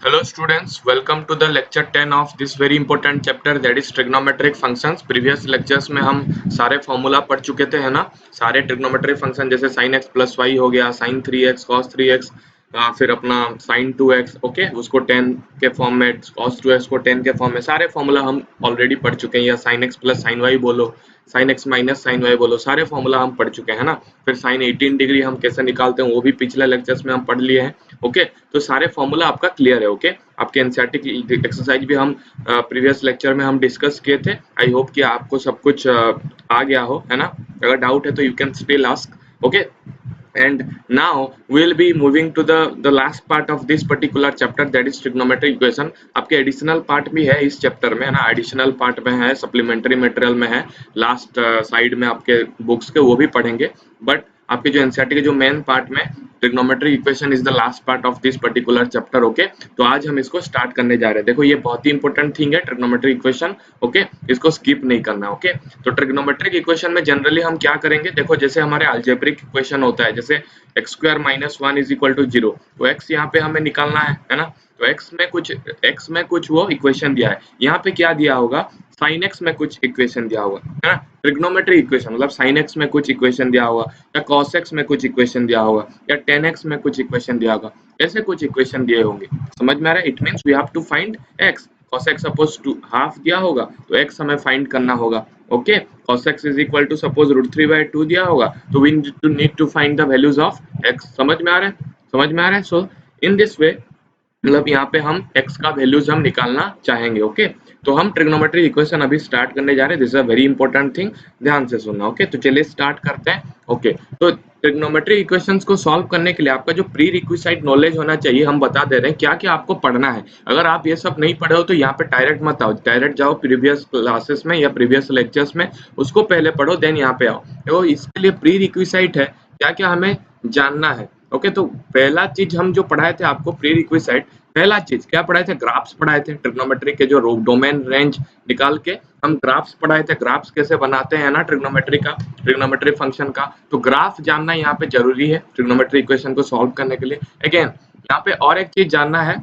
Hello students, welcome to the lecture 10 of this very important chapter that is trigonometric functions. Previous lectures में हम सारे formula पढ़ चुके थे, है ना। सारे ट्रिग्नोमेट्रिक फंक्शन जैसे sin x प्लस वाई हो गया, sin 3x cos 3x, फिर अपना sin 2x, ओके, उसको 10 के फॉर्म में, cos 2x को 10 के फॉर्म में, सारे फॉर्मूला हम ऑलरेडी पढ़ चुके हैं। या sin x plus sin y बोलो, sin x minus sin y बोलो, सारे फॉर्मूला हम पढ़ चुके हैं ना। फिर sin 18 डिग्री हम कैसे निकालते हैं वो भी पिछले लेक्चर्स में हम पढ़ लिए हैं। ओके, तो सारे फॉर्मूला आपका क्लियर है। ओके, आपके एनसीईआरटी की एक्सरसाइज भी हम प्रीवियस लेक्चर में हम डिस्कस किए थे। आई होप कि आपको सब कुछ आ गया हो, है ना। अगर डाउट है तो you can still ask. Okay, and now we'll be moving to the last part of this particular chapter, that is trigonometric equation. आपके एडिशनल पार्ट भी है इस चैप्टर में, है ना। एडिशनल पार्ट में है, सप्लीमेंट्री मटेरियल में है, लास्ट साइड में आपके बुक्स के वो भी पढ़ेंगे। बट आपके जो एनसीईआरटी के जो मेन पार्ट में trigonometric equation is the last part of this particular chapter. Okay, तो आज हम इसको स्टार्ट करने जा रहे हैं। देखो, ये बहुत ही इंपॉर्टेंट थिंग है ट्रिग्नोमेट्रिक इक्वेशन। ओके, इसको स्किप नहीं करना। ओके, तो ट्रिग्नोमेट्रिक इक्वेशन में जनरली हम क्या करेंगे, देखो जैसे हमारे अलजेब्रिक इक्वेशन होता है, जैसे x square minus 1 is equal to 0, तो एक्स यहाँ पे हमें निकालना है ना। तो एक्स में कुछ वो इक्वेशन दिया है, यहाँ पे क्या दिया होगा, साइन एक्स में कुछ इक्वेशन दिया होगा, है ना। ट्रिग्नोमेट्रिक इक्वेशन मतलब साइन एक्स में कुछ इक्वेशन दिया होगा, या कॉस एक्स में कुछ इक्वेशन दिया होगा, या टेन एक्स में कुछ इक्वेशन दिया होगा, ऐसे कुछ इक्वेशन दिए होंगे। समझ में आ रहा है? It means we have to find x. cos x suppose to half दिया होगा तो x हमें फाइंड करना होगा। Okay, cos x is equal to suppose √3/2 दिया होगा, तो we need to find the values of x। समझ में आ रहा है? समझ में आ रहा है? सो इन दिस वे, मतलब यहाँ पे हम x का वैल्यूज हम निकालना चाहेंगे। ओके, तो हम ट्रिग्नोमेट्रिक इक्वेशन अभी स्टार्ट करने जा रहे हैं। This is a very important thing, ध्यान से सुनना। ओके, तो चलिए स्टार्ट करते हैं। ओके, तो ट्रिग्नोमेट्रिक इक्वेशंस को सॉल्व करने के लिए आपका जो प्री रिक्विजिट नॉलेज होना चाहिए, हम बता दे रहे हैं क्या क्या आपको पढ़ना है। अगर आप ये सब नहीं पढ़े हो तो यहाँ पे डायरेक्ट मत आओ, डायरेक्ट जाओ प्रीवियस क्लासेस में या प्रीवियस लेक्चर्स में, उसको पहले पढ़ो, देन यहाँ पे आओ। तो इसके लिए प्री रिक्विजिट है, क्या क्या हमें जानना है। ओके, तो पहला चीज हम जो पढ़ाए थे आपको प्री रिक्विजिट, पहला चीज क्या पढ़ाए थे, ग्राफ्स पढ़ाए थे। ट्रिग्नोमेट्री के जो डोमेन रेंज निकाल के हम ग्राफ्स पढ़ाए थे, ग्राफ्स कैसे बनाते हैं ना ट्रिग्नोमेट्री फंक्शन का। तो ग्राफ जानना यहाँ पे जरूरी है ट्रिग्नोमेट्री इक्वेशन को सॉल्व करने के लिए। अगेन यहाँ पे और एक चीज जानना है,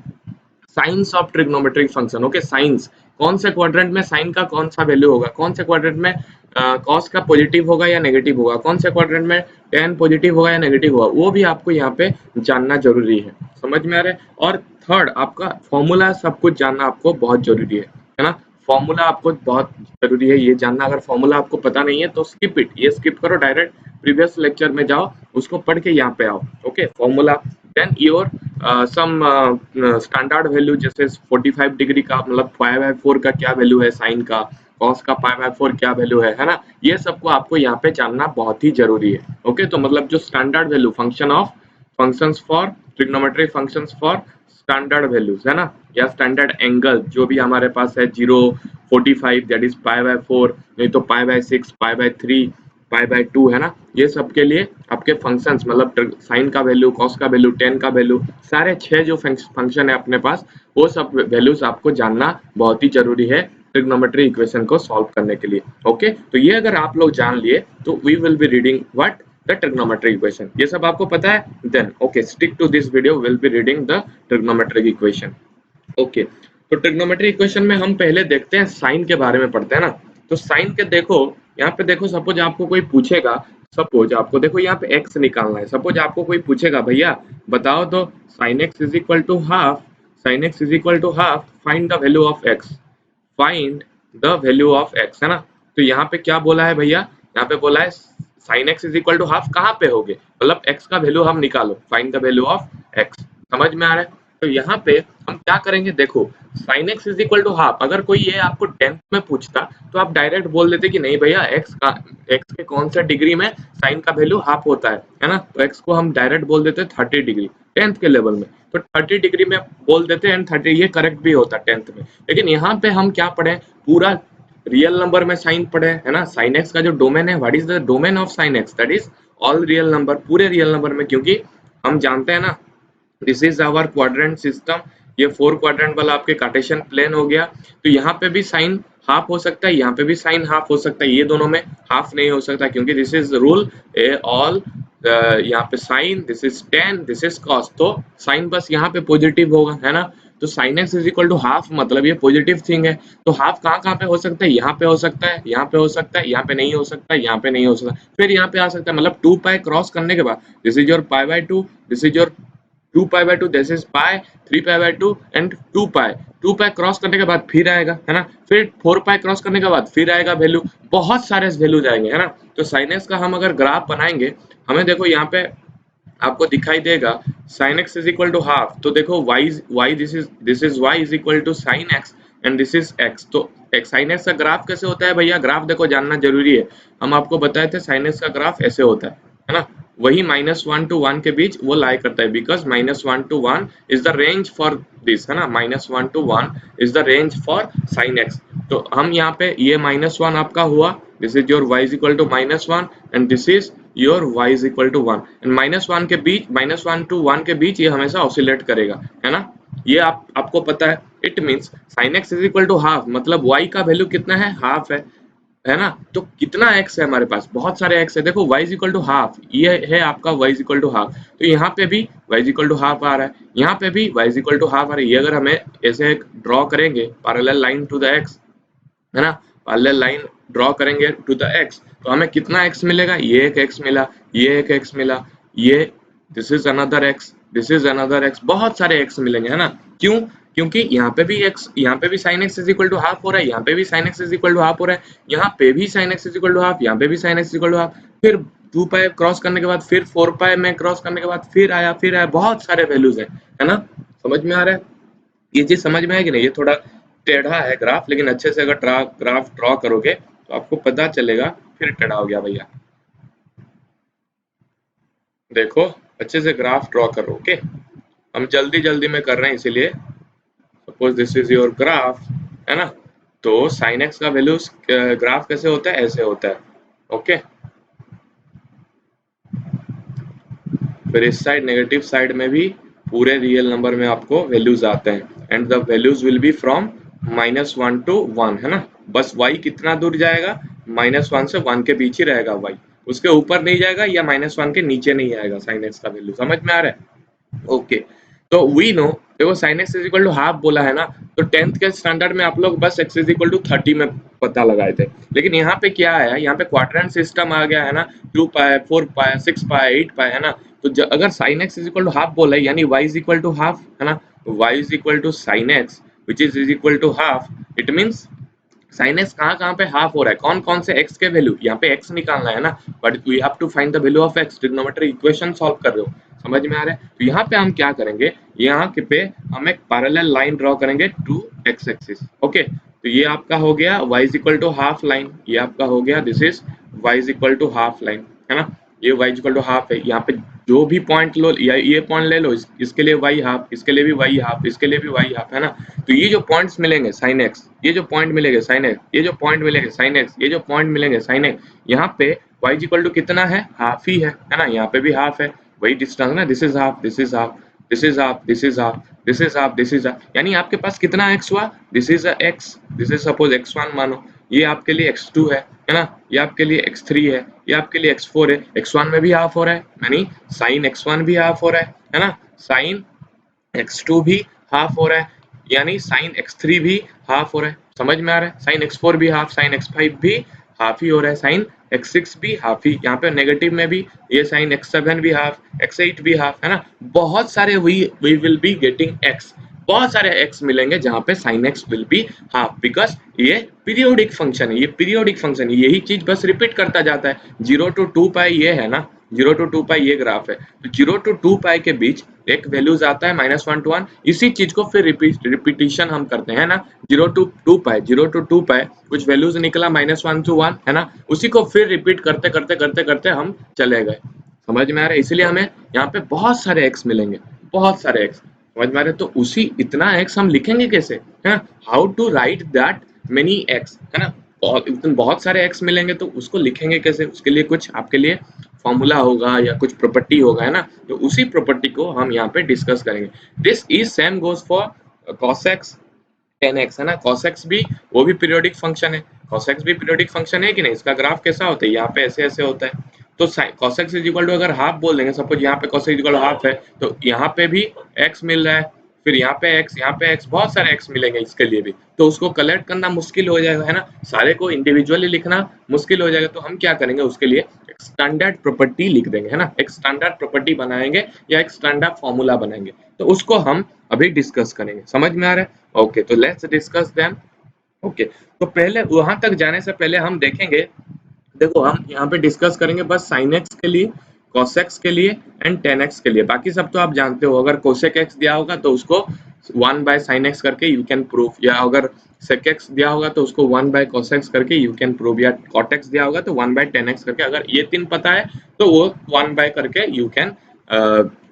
science of trigonometric function. Okay, science, कौन से क्वाड्रेंट में साइन का कौन सा वैल्यू होगा, कौन से क्वाड्रेंट में कॉस का पॉजिटिव होगा या नेगेटिव होगा, कौन से क्वाड्रेंट में टेन पॉजिटिव होगा या नेगेटिव होगा, वो भी आपको यहाँ पे जानना जरूरी है। समझ में आ रहा है? और थर्ड, आपका फॉर्मूला सब कुछ जानना आपको बहुत जरूरी है ना। फॉर्मूला आपको बहुत जरूरी है ये जानना। अगर फॉर्मूला आपको पता नहीं है तो स्किप इट, ये स्किप करो, डायरेक्ट प्रीवियस लेक्चर में जाओ, उसको पढ़ के यहाँ पे आओ। Okay, formula, then your some standard value, जैसे 45 डिग्री का मतलब π/4 का क्या वैल्यू है, साइन का, कॉस का π/4 क्या वैल्यू है ना। ये सबको आपको यहाँ पे जानना बहुत ही जरूरी है। ओके, तो मतलब जो standard value functions for trigonometric functions for standard values, है ना, या स्टैंडर्ड एंगल जो भी हमारे पास है, 0, 45 दैट इज π/4, नहीं तो π/6, π/3, π/2, है ना। ये सब के लिए आपके फंक्शंस मतलब साइन का वैल्यू, कॉस का वैल्यू, टेन का वैल्यू, सारे 6 जो फंक्शन है अपने पास, वो सब वैल्यूज आपको जानना बहुत ही जरूरी है ट्रिग्नोमेट्री इक्वेशन को सॉल्व करने के लिए। ओके, तो ये अगर आप लोग जान लिए तो we will be reading what, the trigonometric equation. ये सब आपको पता है? Then okay, stick to this video, will be reading the trigonometric equation. Okay, तो ट्रिग्नोमेट्री इक्वेशन में हम पहले देखते हैं साइन के बारे में पढ़ते हैं ना। तो साइन के देखो, यहाँ पे देखो, सपोज आपको कोई पूछेगा, सपोज आपको देखो यहाँ पे x निकालना है, सपोज आपको कोई पूछेगा भैया बताओ तो sine x is equal to half, sine x is equal to half, find the value of x, find the value of x, है ना। तो यहाँ पे क्या बोला है भैया, यहाँ पे बोला है sine x is equal to half कहाँ पे होगे, मतलब x का वैल्यू हम निकालो, find the value of x। समझ में आ रहा है? तो यहाँ पे हम क्या करेंगे, देखो sine x is equal to half, अगर कोई ये आपको 10th में पूछता तो आप डायरेक्ट बोल देते कि नहीं भैया एक्स के कौन सा डिग्री में साइन का वैल्यू हाफ होता है ना। तो एक्स को हम डायरेक्ट बोल देते 30 डिग्री 10th के लेवल में, तो 30 डिग्री में बोल देते एंड 30, ये करेक्ट भी होता 10th में। लेकिन यहाँ पे हम क्या पढ़े, पूरा रियल नंबर में साइन पढ़े, है ना। साइन एक्स का जो डोमेन है, what is the domain of sine x, that is all real number, पूरे रियल नंबर में, क्योंकि हम जानते हैं ना this is our quadrant system. ये 4 क्वाड्रेंट वाला आपके कार्टेशियन प्लेन हो गया, तो यहाँ पे भी साइन हाफ हो सकता है, यहाँ पे भी साइन हाफ हो सकता है, ये दोनों में हाफ नहीं हो सकता क्योंकि दिस इज रूल ऑल, यहाँ पे sine, this is tan, this is cos, तो साइन बस यहाँ पे पॉजिटिव होगा, है ना। तो sine x is equal to half, मतलब ये पॉजिटिव थिंग है। तो हाफ कहाँ कहाँ पे हो सकता है, यहाँ पे हो सकता है, यहाँ पे हो सकता है, यहाँ पे नहीं हो सकता, यहाँ पे नहीं हो सकता, फिर यहाँ पे आ सकता है। मतलब 2 पाई क्रॉस करने के बाद this is your pi by 2, this is your 2 pi by 2, this is pi, 3 pi by 2 and 2 pi. 2 pi cross करने के बाद फिर आएगा, है ना, फिर 4 पाई क्रॉस करने के बाद फिर आएगा वैल्यू, बहुत सारे वैल्यूज आएंगे, है ना। तो साइन एक्स का हम अगर ग्राफ बनाएंगे, हमें देखो यहाँ पे आपको दिखाई देगा sin x is equal to half. तो देखो y this is y is equal to sin x and this is x। तो sin x का ग्राफ कैसे होता है भैया, ग्राफ देखो जानना जरूरी है। हम आपको बताए थे sin x का ग्राफ ऐसे होता है ना, वही -1 to 1 के बीच वो लाई करता है, because -1 to 1 is the range for this, है ना, -1 to 1 is the range for sin x। तो हम यहाँ पे ये -1 आपका हुआ, this is your y is equal to -1 and this is your y is equal to 1 and -1 के बीच, -1 to 1 के बीच ये हमेशा ऑसिलेट करेगा, है ना। ये आपको पता है। It means sin x is equal to half, मतलब y का वैल्यू कितना है, हाफ है ना। तो कितना x है हमारे पास, बहुत सारे x है। देखो y is equal to half, ये है आपका y is equal to half. तो यहाँ पे भी y is equal to half आ रहा है, यहाँ पे भी y is equal to half आ रहा है। ये अगर हमें ऐसे ड्रॉ करेंगे parallel line to the x, है ना, पैरेलल लाइन ड्रॉ करेंगे टू द x, तो हमें कितना x मिलेगा, ये एक x मिला, ये एक x मिला, ये this is another x, this is another x, बहुत सारे x मिलेंगे, है ना। क्यों, क्योंकि यहाँ पे भी x, यहाँ पे भी sin x is equal to half हो रहा है, यहाँ पे भी sin x is equal to half हो रहा है, यहाँ पे भी sin x is equal to half, यहाँ पे भी sin x is equal to half, फिर 2 पाई क्रॉस करने के बाद फिर 4 पाई में क्रॉस करने के बाद फिर आया, बहुत सारे वैल्यूज है ना। समझ में आ रहा है, ये चीज समझ में आएगी नहीं, ये थोड़ा टेढ़ा है ग्राफ, लेकिन अच्छे से अगर ग्राफ ड्रॉ करोगे तो आपको पता चलेगा। फिर टेढ़ा हो गया भैया, देखो अच्छे से ग्राफ ड्रॉ करो, ओके। हम जल्दी जल्दी में कर रहे हैं, इसीलिए suppose this is your graph, है ना। तो साइन एक्स का वैल्यू ग्राफ कैसे होता है, ऐसे होता है, ओके। फिर इस साइड नेगेटिव साइड में भी पूरे रियल नंबर में आपको वैल्यूज आते हैं and the values will be from -1 to 1, है ना। बस y कितना दूर जाएगा, -1 से 1 के बीच ही रहेगा y, उसके ऊपर नहीं जाएगा या -1 के नीचे नहीं आएगा साइन एक्स का वैल्यू। समझ में आ रहा है, ओके। तो वी नो, देखो sin x is equal to half बोला है ना, तो 10th के स्टैंडर्ड में आप लोग बस x इज इक्वल टू 30 में पता लगाए थे, लेकिन यहाँ पे क्या आया, यहाँ पे क्वाड्रेंट सिस्टम आ गया है ना, 2 पाई, 4 पाई, 6 पाई, 8 पाई, है ना। तो अगर sin x is equal to half बोला है, यानी y is equal to half, है ना, y is equal to sin x which is equal to half, it means sin x कहाँ कहाँ पे हाफ हो रहा है, कौन कौन से x के वैल्यू, यहाँ पे x निकालना है ना, but we have to find the value of x, trigonometric equation solve कर रहे हो, समझ में आ रहा है। तो यहाँ पे हम क्या करेंगे, यहाँ के पे हम एक पैरेलल लाइन ड्रॉ करेंगे टू x एक्सिस, ओके। तो ये आपका हो गया y is equal to half line, ये आपका हो गया this is y is equal to half line, है ना। ये y इक्वल टू हाफ है, यहाँ पे जो भी पॉइंट लो, या ये पॉइंट ले लो, इसके लिए y हाफ, इसके लिए भी y हाफ, इसके लिए भी y हाफ, है ना। तो ये जो पॉइंट्स मिलेंगे sin x, ये जो पॉइंट मिलेंगे sin x, ये जो पॉइंट मिलेंगे sin x, ये जो पॉइंट मिलेंगे sin x, यहाँ पे y इक्वल टू कितना है, हाफ ही है ना, यहाँ पे भी हाफ है, वही डिस्टेंस ना, this is half, this is half, this is half, this is half, this is half, this is half, यानी आपके पास कितना x हुआ, this is x, this is suppose x1 मानो, ये आपके लिए x2 है ना, ये आपके लिए x3 है, ये आपके लिए x4 है, x1 में भी हाफ हो रहा है, यानी sin x1 भी हाफ हो रहा है ना, sin x2 भी हाफ हो रहा है, यानी sin x3 भी हाफ हो रहा है, समझ में आ रहा है। sin x4 भी हाफ, sin x5 भी हाफ ही हो रहा है, sin x6 भी हाफ ही, यहाँ पे नेगेटिव में भी ये sin x7 भी हाफ, x8 भी हाफ, है ना। बहुत सारे we will be getting x, बहुत सारे x मिलेंगे जहाँ पे sin x will be half, because ये पीरियोडिक फंक्शन है, ये पीरियोडिक फंक्शन है, यही चीज बस रिपीट करता जाता है। 0 to 2 पाई ये है ना, 0 to 2 पाई ये ग्राफ है, तो 0 to 2 पाई के बीच एक वैल्यूज आता है -1 to 1, इसी चीज को फिर रिपीटिशन हम करते हैं ना, 0 to 2 पाई, 0 to 2 पाई कुछ वैल्यूज निकला -1 to 1, है ना, उसी को फिर रिपीट करते करते करते करते हम चले गए, समझ में आ रहा है। इसलिए हमें यहाँ पे बहुत सारे x मिलेंगे, बहुत सारे x, समझ में आ रहा है। तो उसी इतना x हम लिखेंगे कैसे, है ना, how to write that many x, है ना, बहुत सारे x मिलेंगे तो उसको लिखेंगे कैसे, उसके लिए कुछ आपके लिए फॉर्मूला होगा या कुछ प्रॉपर्टी होगा, है ना। तो उसी प्रॉपर्टी को हम यहाँ पे डिस्कस करेंगे। This is same goes for cos x, tan x, है ना, cos x भी वो भी पीरियोडिक फंक्शन है, cos x भी पीरियोडिक फंक्शन है कि नहीं। इसका ग्राफ कैसा होता है, यहाँ पे ऐसे ऐसे होता है, तो cos x is equal to अगर हाफ बोल देंगे, सपोज यहाँ पे cos x equal to half है, तो यहाँ पे भी x मिल रहा है, फिर यहाँ पे x, यहाँ पे x, बहुत सारे x मिलेंगे इसके लिए भी, तो उसको कलेक्ट करना मुश्किल हो जाएगा, है ना, सारे को इंडिविजुअली लिखना मुश्किल हो जाएगा। तो हम क्या करेंगे उसके लिए, एक स्टैंडर्ड प्रॉपर्टी लिख देंगे, है ना, एक स्टैंडर्ड प्रॉपर्टी बनाएंगे या एक स्टैंडर्ड फॉर्मूला बनाएंगे, तो उसको हम अभी डिस्कस करेंगे। समझ में आ रहा है? ओके, तो लेट्स डिस्कस देम। ओके, तो पहले वहां तक जाने से पहले हम देखेंगे, देखो हम यहाँ पे डिस्कस करेंगे बस sin x के लिए, cos x के लिए एंड tan x के लिए। बाकी सब तो आप जानते हो, अगर cosec x दिया होगा तो उसको 1 बाय sin x करके यू कैन प्रूव, या अगर sec x दिया होगा तो उसको 1 बाय cos x करके यू कैन प्रूव, या cot x दिया होगा तो 1 बाय tan x करके, अगर ये तीन पता है तो वो 1 बाय करके यू कैन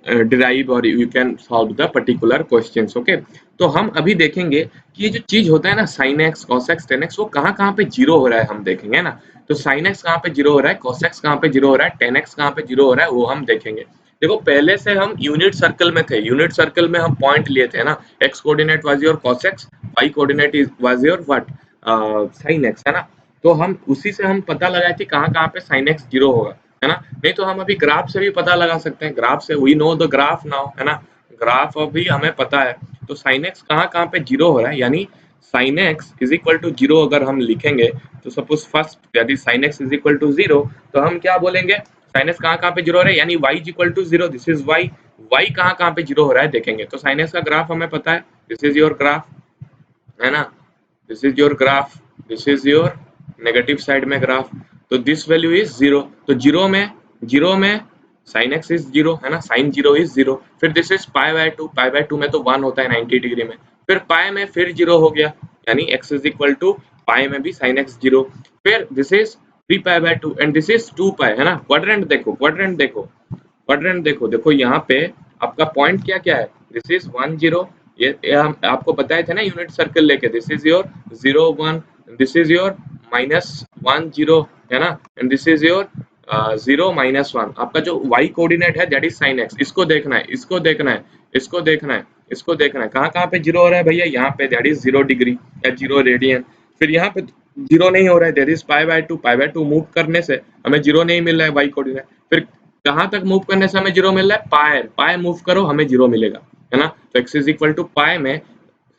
डिराइव और you can solve the particular questions. Okay, तो हम अभी देखेंगे कि ये जो चीज होता है ना sin x, cos x, tan x, वो कहाँ कहाँ पे जीरो हो रहा है हम देखेंगे ना। तो sin x कहाँ पे जीरो हो रहा है, cos x कहाँ पे जीरो हो रहा है, tan x कहाँ पे जीरो हो रहा है, वो हम देखेंगे। देखो पहले से हम यूनिट सर्कल में थे, यूनिट सर्कल में हम पॉइंट लिए थे ना, x coordinate was your cos x, y coordinate was your what, sin x, है ना। तो हम उसी से हम पता लगाए थे कहाँ कहाँ पे sin x जीरो होगा, है ना। नहीं तो हम अभी ग्राफ से भी पता लगा सकते हैं, ग्राफ से we know the graph now, है ना, ग्राफ अभी हमें पता है। तो sin x कहाँ कहाँ पे जीरो हो रहा है, यानी sin x is equal to zero अगर हम लिखेंगे, तो सपोज फर्स्ट यदि sin x is equal to zero, तो हम क्या बोलेंगे, sin x कहाँ कहाँ पे जीरो हो रहा है, यानी y is equal to zero, this is y, y कहाँ पे जीरो हो रहा है देखेंगे। तो sin x का ग्राफ हमें पता है, दिस इज योर ग्राफ, है ना, this is your graph, this is your negative side में ग्राफ, तो दिस वैल्यू इज जीरो। तो जीरो में sin x इज जीरो, है ना, sin जीरो इज जीरो। फिर this is pi by two में तो 1 होता है 90 डिग्री में, फिर पाई में फिर जीरो हो गया, यानी x इज इक्वल टू पाई में भी sin x जीरो। फिर this is 3 pi by to and this is 2 pi, है ना। क्वाड्रेंट देखो, क्वाड्रेंट देखो, क्वाड्रेंट देखो, देखो यहाँ पे आपका पॉइंट क्या क्या है, दिस इज 1 0, ये हम आपको बताए थे ना यूनिट सर्कल लेके, this is your 0 1, this is your -1 0, है ना, एंड दिस इज योर 0 -1। आपका जो y कोऑर्डिनेट है दैट इज sin x, इसको देखना है, इसको देखना है, इसको देखना है, इसको देखना है, कहाँ कहाँ पे जीरो हो रहा है भैया, यहाँ पे दैट इज 0 डिग्री या 0 रेडियन। फिर यहाँ पे जीरो नहीं हो रहा है, that is pi by to move करने से हमें जीरो नहीं मिल रहा है y कोऑर्डिनेट। फिर कहाँ तक मूव करने से हमें जीरो मिल रहा है, पाई, पाई मूव करो हमें जीरो मिलेगा, है ना। तो x इज इक्वल टू पाई में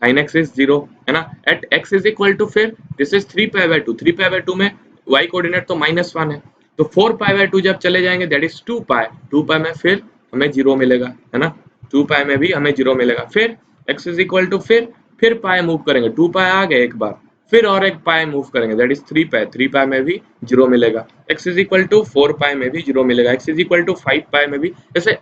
sin x इज जीरो, है ना, at x is equal to, फिर this is 3 pi by two, 3 pi by two में y कोऑर्डिनेट तो -1 है, तो 4 पाई बाय टू जब चले जाएंगे दैट इज 2 पाई, 2 पाई में फिर हमें जीरो मिलेगा, है ना, 2 पाई में भी हमें जीरो मिलेगा। फिर x इज इक्वल टू, फिर पाई मूव करेंगे, 2 पाई आ गए एक बार, फिर और एक पाई मूव करेंगे दैट इज 3 पाई, 3 पाई में भी जीरो मिलेगा। x इज इक्वल टू 4 पाई में भी जीरो मिलेगा, x इज इक्वल टू 5 पाई में भी, जैसे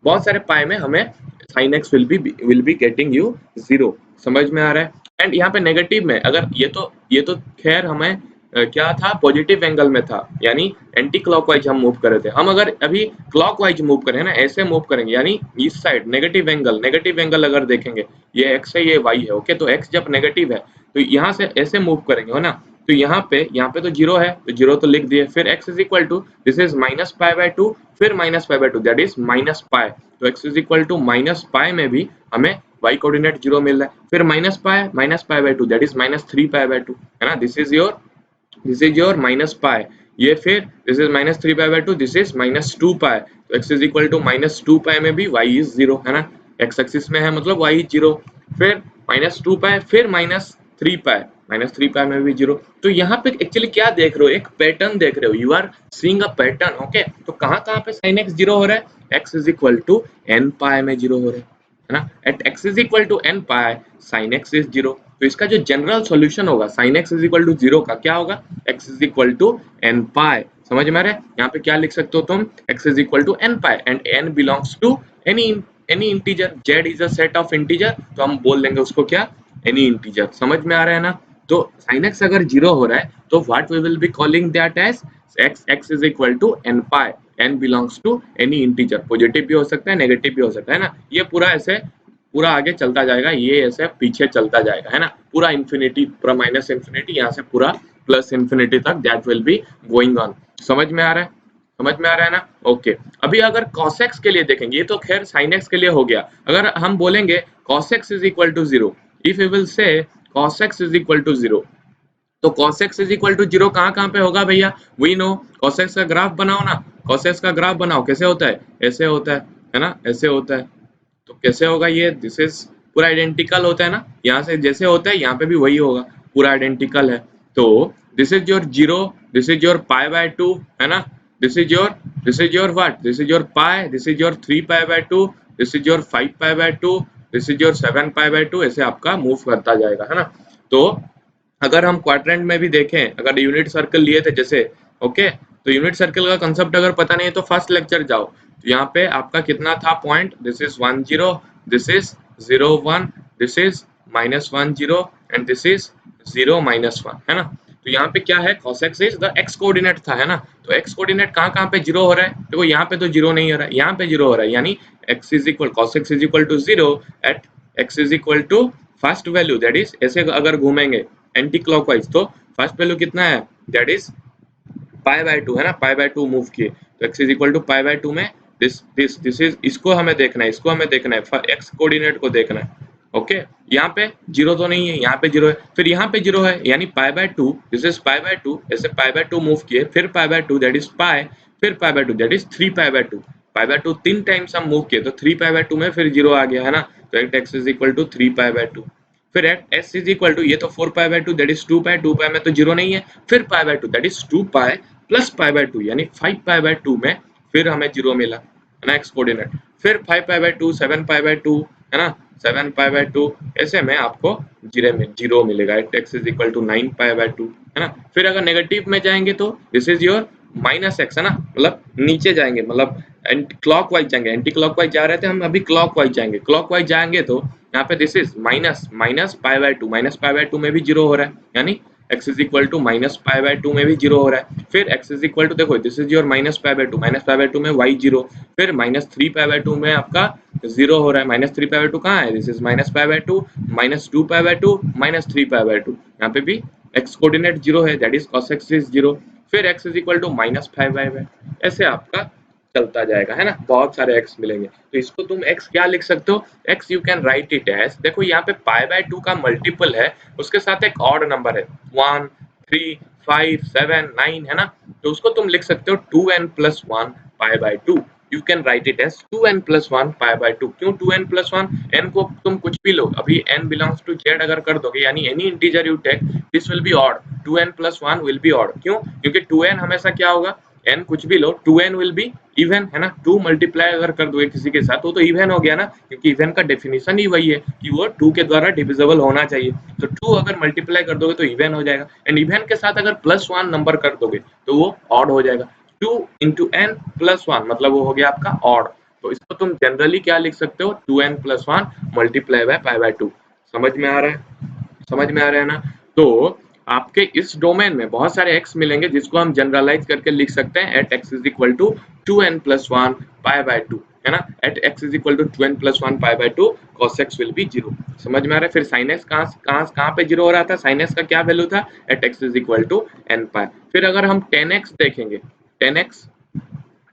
बहुत सारे पाई में हमें sin x will be getting you zero. समझ में आ रहा है? एंड यहाँ पे नेगेटिव में अगर ये तो खैर हमें क्या था, पॉजिटिव एंगल में था, यानी एंटी क्लॉकवाइज हम मूव कर रहे थे। हम अगर अभी क्लॉकवाइज मूव करें ना, ऐसे मूव करेंगे, यानी इस साइड नेगेटिव एंगल अगर देखेंगे, ये x है ये y है, ओके, तो x जब नेगेटिव है तो यहाँ से ऐसे मूव करेंगे, है ना, तो यहाँ पे तो जीरो है, तो जीरो तो लिख दिए। फिर x is equal to, this is -पाई/2, फिर -पाई/2 दैट इज -पाई, तो x इज इक्वल टू -पाई में भी हमें y कोऑर्डिनेट जीरो मिल रहा है। फिर -पाई/2 दैट इज -3 पाई/2, है ना, दिस इज योर -पाई, ये फिर दिस इज -3 पाई/2, दिस इज -2 पाई, तो x is equal to -2 pi में भी y इज जीरो, है ना, x एक्सिस में है मतलब y इज जीरो। फिर -2 पाई, फिर -3 पाई, -3 पाई में भी जीरो। तो यहाँ पे एक्चुअली क्या देख रहे हो, एक पैटर्न देख रहे हो, you are seeing a pattern. Okay, तो कहाँ कहाँ पे sin x जीरो हो रहा है, x is equal to n pi में जीरो हो रहा है ना, at x is equal to n pi sin x is zero. तो इसका जो जनरल सॉल्यूशन होगा sin x is equal to zero का क्या होगा, x is equal to n pi. समझ में आ रहा है? यहाँ पे क्या लिख सकते हो तुम, x is equal to n pi and n belongs to any integer, z is a set of integer, तो हम बोल देंगे उसको क्या, एनी इंटीजर। समझ में आ रहा है ना? तो sin x अगर जीरो हो रहा है तो what we will be calling that as x is equal to n pi, n belongs to any integer, positive भी हो सकता है नेगेटिव भी हो सकता है ना। ये पूरा ऐसे पूरा आगे चलता जाएगा, ये ऐसे पीछे चलता जाएगा, है ना, पूरा इंफिनिटी, पूरा माइनस इंफिनिटी, यहाँ से पूरा प्लस इंफिनिटी तक that will be going on. समझ में आ रहा है? समझ में आ रहा है ना? ओके, अभी अगर cos x के लिए देखेंगे, ये तो खैर sin x के लिए हो गया। अगर हम बोलेंगे cos x is equal to zero, if you will say cos x is equal to zero, तो cos x is equal to zero कहाँ पे होगा भैया, वी नो, cos x का ग्राफ बनाओ ना, cos x का ग्राफ बनाओ, कैसे होता है, ऐसे होता है ना, ऐसे होता है। तो कैसे होगा ये, दिस इज पूरा आइडेंटिकल होता है ना, यहाँ से जैसे होता है यहाँ पे भी वही होगा, पूरा आइडेंटिकल है। तो this is your 0, this is your pi by 2 है ना, this is your what, this is your pi, this is your 3 pi by 2, this is your 5 pi by 2, this is your 7 pi by 2, ऐसे आपका move करता जाएगा है ना। तो अगर हम क्वाड्रेंट में भी देखें, अगर यूनिट सर्कल लिए थे जैसे, ओके, तो यूनिट सर्कल का कंसेप्ट अगर पता नहीं है तो फर्स्ट लेक्चर जाओ, तो यहाँ पे आपका कितना था point, this is 1 0, this is 0 1, this is -1 0 and this is 0 -1 है ना। तो यहाँ पे क्या है, cos x is the x coordinate था है ना। तो x कोऑर्डिनेट कहाँ कहाँ पे जीरो हो रहा है, देखो यहाँ पे तो जीरो नहीं हो रहा है, यहाँ पे जीरो हो रहा है, यानी x is equal cos x is equal to 0 at x is equal to first value, that is ऐसे अगर घूमेंगे एंटी क्लॉकवाइज तो फर्स्ट वैल्यू कितना है, दैट इज पाई बाय 2 है ना, पाई बाय 2 मूव किए तो x is equal to pi by 2 में दिस इज, इसको हमें देखना है, इसको हमें देखना है, x कोऑर्डिनेट को देखना है। ओके, यहाँ पे जीरो तो नहीं है, यहाँ पे जीरो है, फिर यहाँ पे जीरो है, यानी pi by 2, this is pi by 2, ऐसे पाई बाय 2 मूव किए, फिर pi by 2 that is pi, फिर pi by 2 that is 3 pi by 2, pi by 2 तीन टाइम्स हम मूव किए तो 3 पाई बाय 2 में फिर जीरो आ गया है ना, तो at x is equal to 3 pi by 2, फिर at s is equal to, ये तो 4 pi by 2 that is 2 pi, 2 pi में तो जीरो नहीं है, फिर pi by 2 that is 2 pi plus pi by 2 यानी 5 पाई बाय 2 में फिर हमें जीरो मिला है ना, x कोऑर्डिनेट, फिर 5 पाई बाय 2 7 पाई बाय 2 है ना, 7 पाई बाय 2, ऐसे में आपको जीरो मिलेगा, x is equal to 9 pi by 2 है ना। फिर अगर नेगेटिव में जाएंगे तो this is your minus x है ना, मतलब नीचे जाएंगे, मतलब क्लॉकवाइज जाएंगे, एंटी क्लॉकवाइज जा रहे थे हम, अभी क्लॉकवाइज जाएंगे, क्लॉकवाइज जाएंगे तो यहाँ पे this is minus pi by 2, minus pi by 2 में भी जीरो हो रहा है, यानी x is equal to minus pi by 2 में भी जीरो हो रहा है, फिर x इज इक्वल टू, देखो this is your minus pi by 2, minus pi by 2 में y जीरो, फिर माइनस 3 पाई बाय 2 में आपका जीरो हो रहा है, माइनस 3 पाई बाय 2 कहाँ है, this is minus pi by 2, minus 2 pi by 2, minus 3 pi by 2, यहाँ पे भी x कोऑर्डिनेट जीरो है, that is cos x is zero, फिर x is equal to minus 5 by, ऐसे आपका चलता जाएगा है ना, बहुत सारे x मिलेंगे। तो इसको तुम x क्या लिख सकते हो, x you can write it as, देखो यहाँ पे पाई बाय 2 का मल्टीपल है, उसके साथ एक ऑड नंबर है 1 3 5 7 9 है ना, तो उसको तुम लिख सकते हो 2n plus 1 pi by 2, you can write it as 2n plus 1 pi by 2, क्यों 2n प्लस 1, n को तुम कुछ भी लो, अभी n बिलोंग्स टू z अगर कर दोगे, यानी any integer you take this will be odd, 2n plus 1 will be odd, क्यों, क्योंकि 2n हमेशा क्या होगा, n कुछ भी लो 2n विल बी इवन है ना, 2 मल्टीप्लाई अगर कर दोगे किसी के साथ तो इवन हो गया ना, क्योंकि इवन का डेफिनेशन ही वही है कि वो 2 के द्वारा डिविजिबल होना चाहिए, तो 2 अगर मल्टीप्लाई कर दोगे तो इवन हो जाएगा, एंड इवन के साथ अगर प्लस 1 नंबर कर दोगे तो वो ऑड हो जाएगा, 2 इंटू n प्लस 1 मतलब वो हो गया आपका ऑड, तो इसको तुम जनरली क्या लिख सकते हो, 2n plus 1 multiply by pi by 2, समझ में आ रहा है, समझ में आ रहा है ना। तो आपके इस डोमेन में बहुत सारे x मिलेंगे जिसको हम जनरलाइज करके लिख सकते हैं at x is equal to 2n plus 1 pi by 2 है ना, at x is equal to 2n plus 1 pi by 2 cos x will be zero, समझ में आ रहा है। फिर sin x कहाँ पे जीरो हो रहा था, sin x का क्या वैल्यू था, at x is equal to n pi. फिर अगर हम 10x देखेंगे, 10x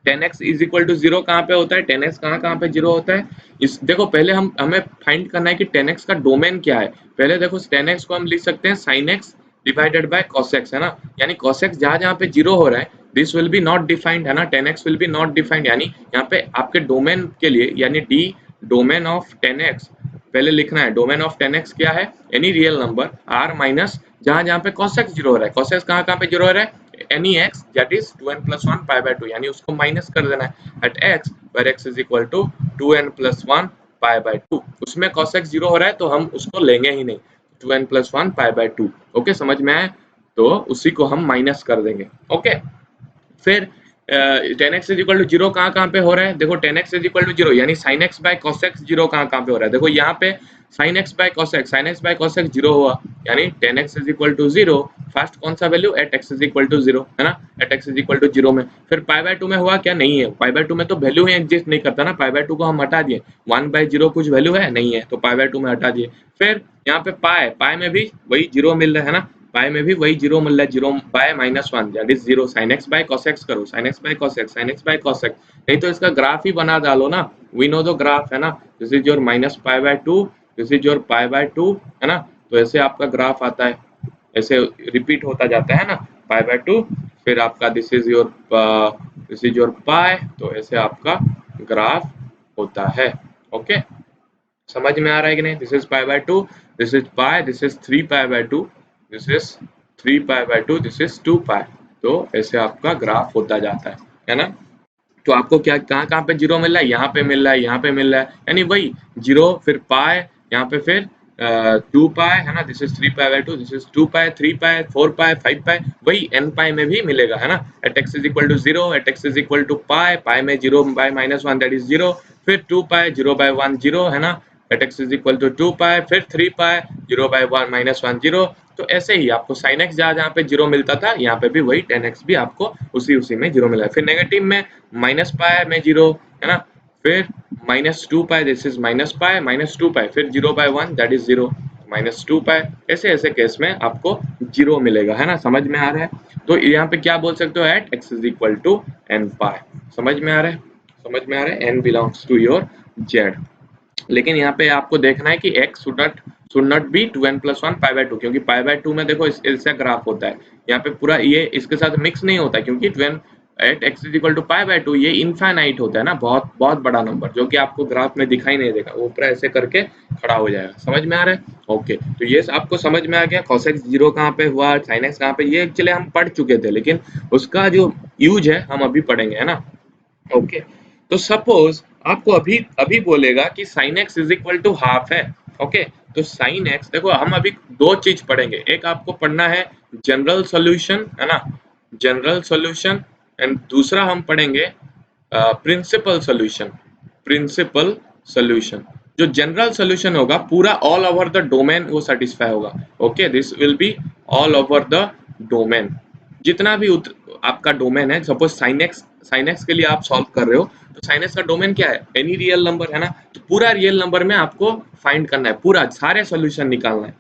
10x is equal to zero कहाँ पे होता है, 10x कहाँ पे जीरो होता है, इस देखो पहले हमें फाइंड करना है कि 10x का डोमेन क्या है, पहले देखो 10x को हम लिख सकते हैं sin x divided by cos x है ना, यानी cos x जहाँ पे जीरो हो रहा है this will B not defined है ना, 10x will be not defined, यानी यहाँ पे आपके डोमेन के लिए, यानी d डोमेन ऑफ 10x पहले लिखना है, डोमेन ऑफ 10x क्या है, any real number r minus जहाँ पे cos x जीरो हो रहा है, cos x कहाँ पे जीरो हो रहा है, any x that is 2n plus 1 pi by 2, यानी उसको माइनस कर देना है at x where x is equal to 2n plus 1 pi by 2, उसमें cos x जीरो हो रहा है तो हम उसको लेंगे ही नहीं, 2n plus 1 pi by 2, okay समझ में आए, तो उसी को हम माइनस कर देंगे, ओके। फिर 10x is equal to zero कहाँ पे हो रहा है, देखो 10x is equal to zero, यानी sin x by cos x zero कहाँ पे हो रहा है, देखो यहाँ पे sin x by cos x zero हुआ, यानी 10x is equal to zero, first कौन सा value at x is equal to zero है ना, at x is equal to zero में, फिर पाई बाय 2 में हुआ क्या, नहीं है, पाई बाय 2 में तो वैल्यू ही एग्जिस्ट नहीं करता ना, पाई बाय 2 को हम हटा दिए, 1 बाय जीरो कुछ वैल्यू है नहीं है, तो पाई बाय 2 में हटा दिए, फिर यहाँ पे पाई में भी वही जीरो मिल रहा है ना, पाई में भी वही जीरो मिल रहा है, zero by minus 1 that is zero, sin x by cos x करो, sin x by cos x, sin x by cos x, नहीं तो इसका ग्राफ ही बना डालो ना, वी नो द ग्राफ है ना, this is your minus pi by 2, this is your pi by 2 है ना, तो ऐसे आपका ग्राफ आता है, ऐसे रिपीट होता जाता है ना, पाई बाय 2, फिर आपका दिस इज योर पाई, तो ऐसे आपका ग्राफ होता है, ओके समझ में आ रहा है कि नहीं? This is pi by 2, this is pi, this is 3 pi by 2, this is 3 pi by 2, this is 2 पाई। तो ऐसे आपका ग्राफ होता जाता है ना? तो आपको क्या कहाँ कहाँ पे जीरो मिल रहा है? यहाँ पे मिल रहा है, यहाँ पे मिल रहा है, यानी वही जीरो फिर पाई, यहाँ पे फिर 2 पाई है ना, this is 3 pi by 2, this is 2 pi, 3 pi, 4 pi, 5 pi, वही n पाई में भी मिलेगा है ना। At x is equal to 0, at x is equal to pi, pi में 0 बाय -1 दैट इज 0, फिर 2 पाई 0 बाय 1 0 है ना, at x is equal to 2 pi, फिर 3 पाई 0 बाय 1 -1 0। तो ऐसे ही आपको sin x जहाँ जहाँ पे जीरो मिलता था, यहाँ पे भी वही 10x भी आपको उसी उसी में जीरो मिला है। फिर नेगेटिव में माइनस पाई में जीरो है ना, फिर -2 pi, this is minus pi, -2 pi, फिर 0 बाय 1 दैट इज 0, -2 पाई, ऐसे ऐसे केस में आपको जीरो मिलेगा है ना। समझ में आ रहा है? तो यहाँ पे क्या बोल सकते हो? At x is equal to n pi. समझ में आ रहा है? समझ में आ रहा है? n belongs to your z। लेकिन यहाँ पे आपको देखना है कि x should not be 2n+1 pi by 2, क्योंकि पाई बाय 2 में देखो इससे ग्राफ होता है, यहाँ पे पूरा ये इसके साथ मिक्स नहीं होता, क्योंकि 2n at x is equal to pi by 2 ये इनफाइनाइट होता है ना, बहुत बहुत बड़ा नंबर जो कि आपको ग्राफ में दिखाई नहीं देगा, वो ऊपर ऐसे करके खड़ा हो जाएगा। समझ में आ रहा है? ओके, तो ये आपको समझ में आ गया cos x जीरो कहाँ पे हुआ, sin x कहाँ पे, ये एक्चुअली हम पढ़ चुके थे, लेकिन उसका जो यूज है हम अभी पढ़ेंगे है ना। ओके, तो सपोज आपको अभी अभी बोलेगा कि sin x is equal to half है। ओके, तो sin x देखो हम अभी दो चीज पढ़ेंगे, एक आपको पढ़ना है जनरल सॉल्यूशन है ना, जनरल सॉल्यूशन, एंड दूसरा हम पढ़ेंगे प्रिंसिपल सॉल्यूशन। प्रिंसिपल सॉल्यूशन, जो जनरल सॉल्यूशन होगा पूरा ऑल ओवर द डोमेन वो सेटिस्फाई होगा। Okay, this will be all over the domain, जितना भी आपका डोमेन है। सपोज साइन एक्स के लिए आप सॉल्व कर रहे हो, तो साइन एक्स का डोमेन क्या है? एनी रियल नंबर है ना, तो पूरा रियल नंबर में आपको फाइंड करना है, पूरा सारे सॉल्यूशन निकालना है।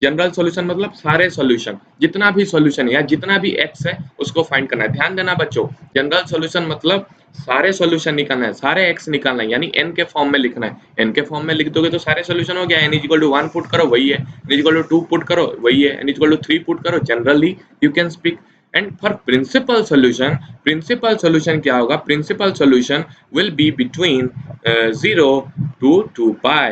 जनरल सॉल्यूशन मतलब सारे सॉल्यूशन, जितना भी सॉल्यूशन है या जितना भी एक्स है उसको फाइंड करना है। ध्यान देना बच्चों, जनरल सॉल्यूशन मतलब सारे सॉल्यूशन निकालना है, सारे एक्स निकालना है, यानी एन के फॉर्म में लिखना है। एन के फॉर्म में लिख दोगे तो सारे सॉल्यूशन हो गया। N is equal to 1 put करो वही है, n is equal to 2 put करो वही है, n is equal to 3 put करो, generally you can speak. And for principal solution, principal solution क्या होगा? Principal solution will be between 0 to 2 pi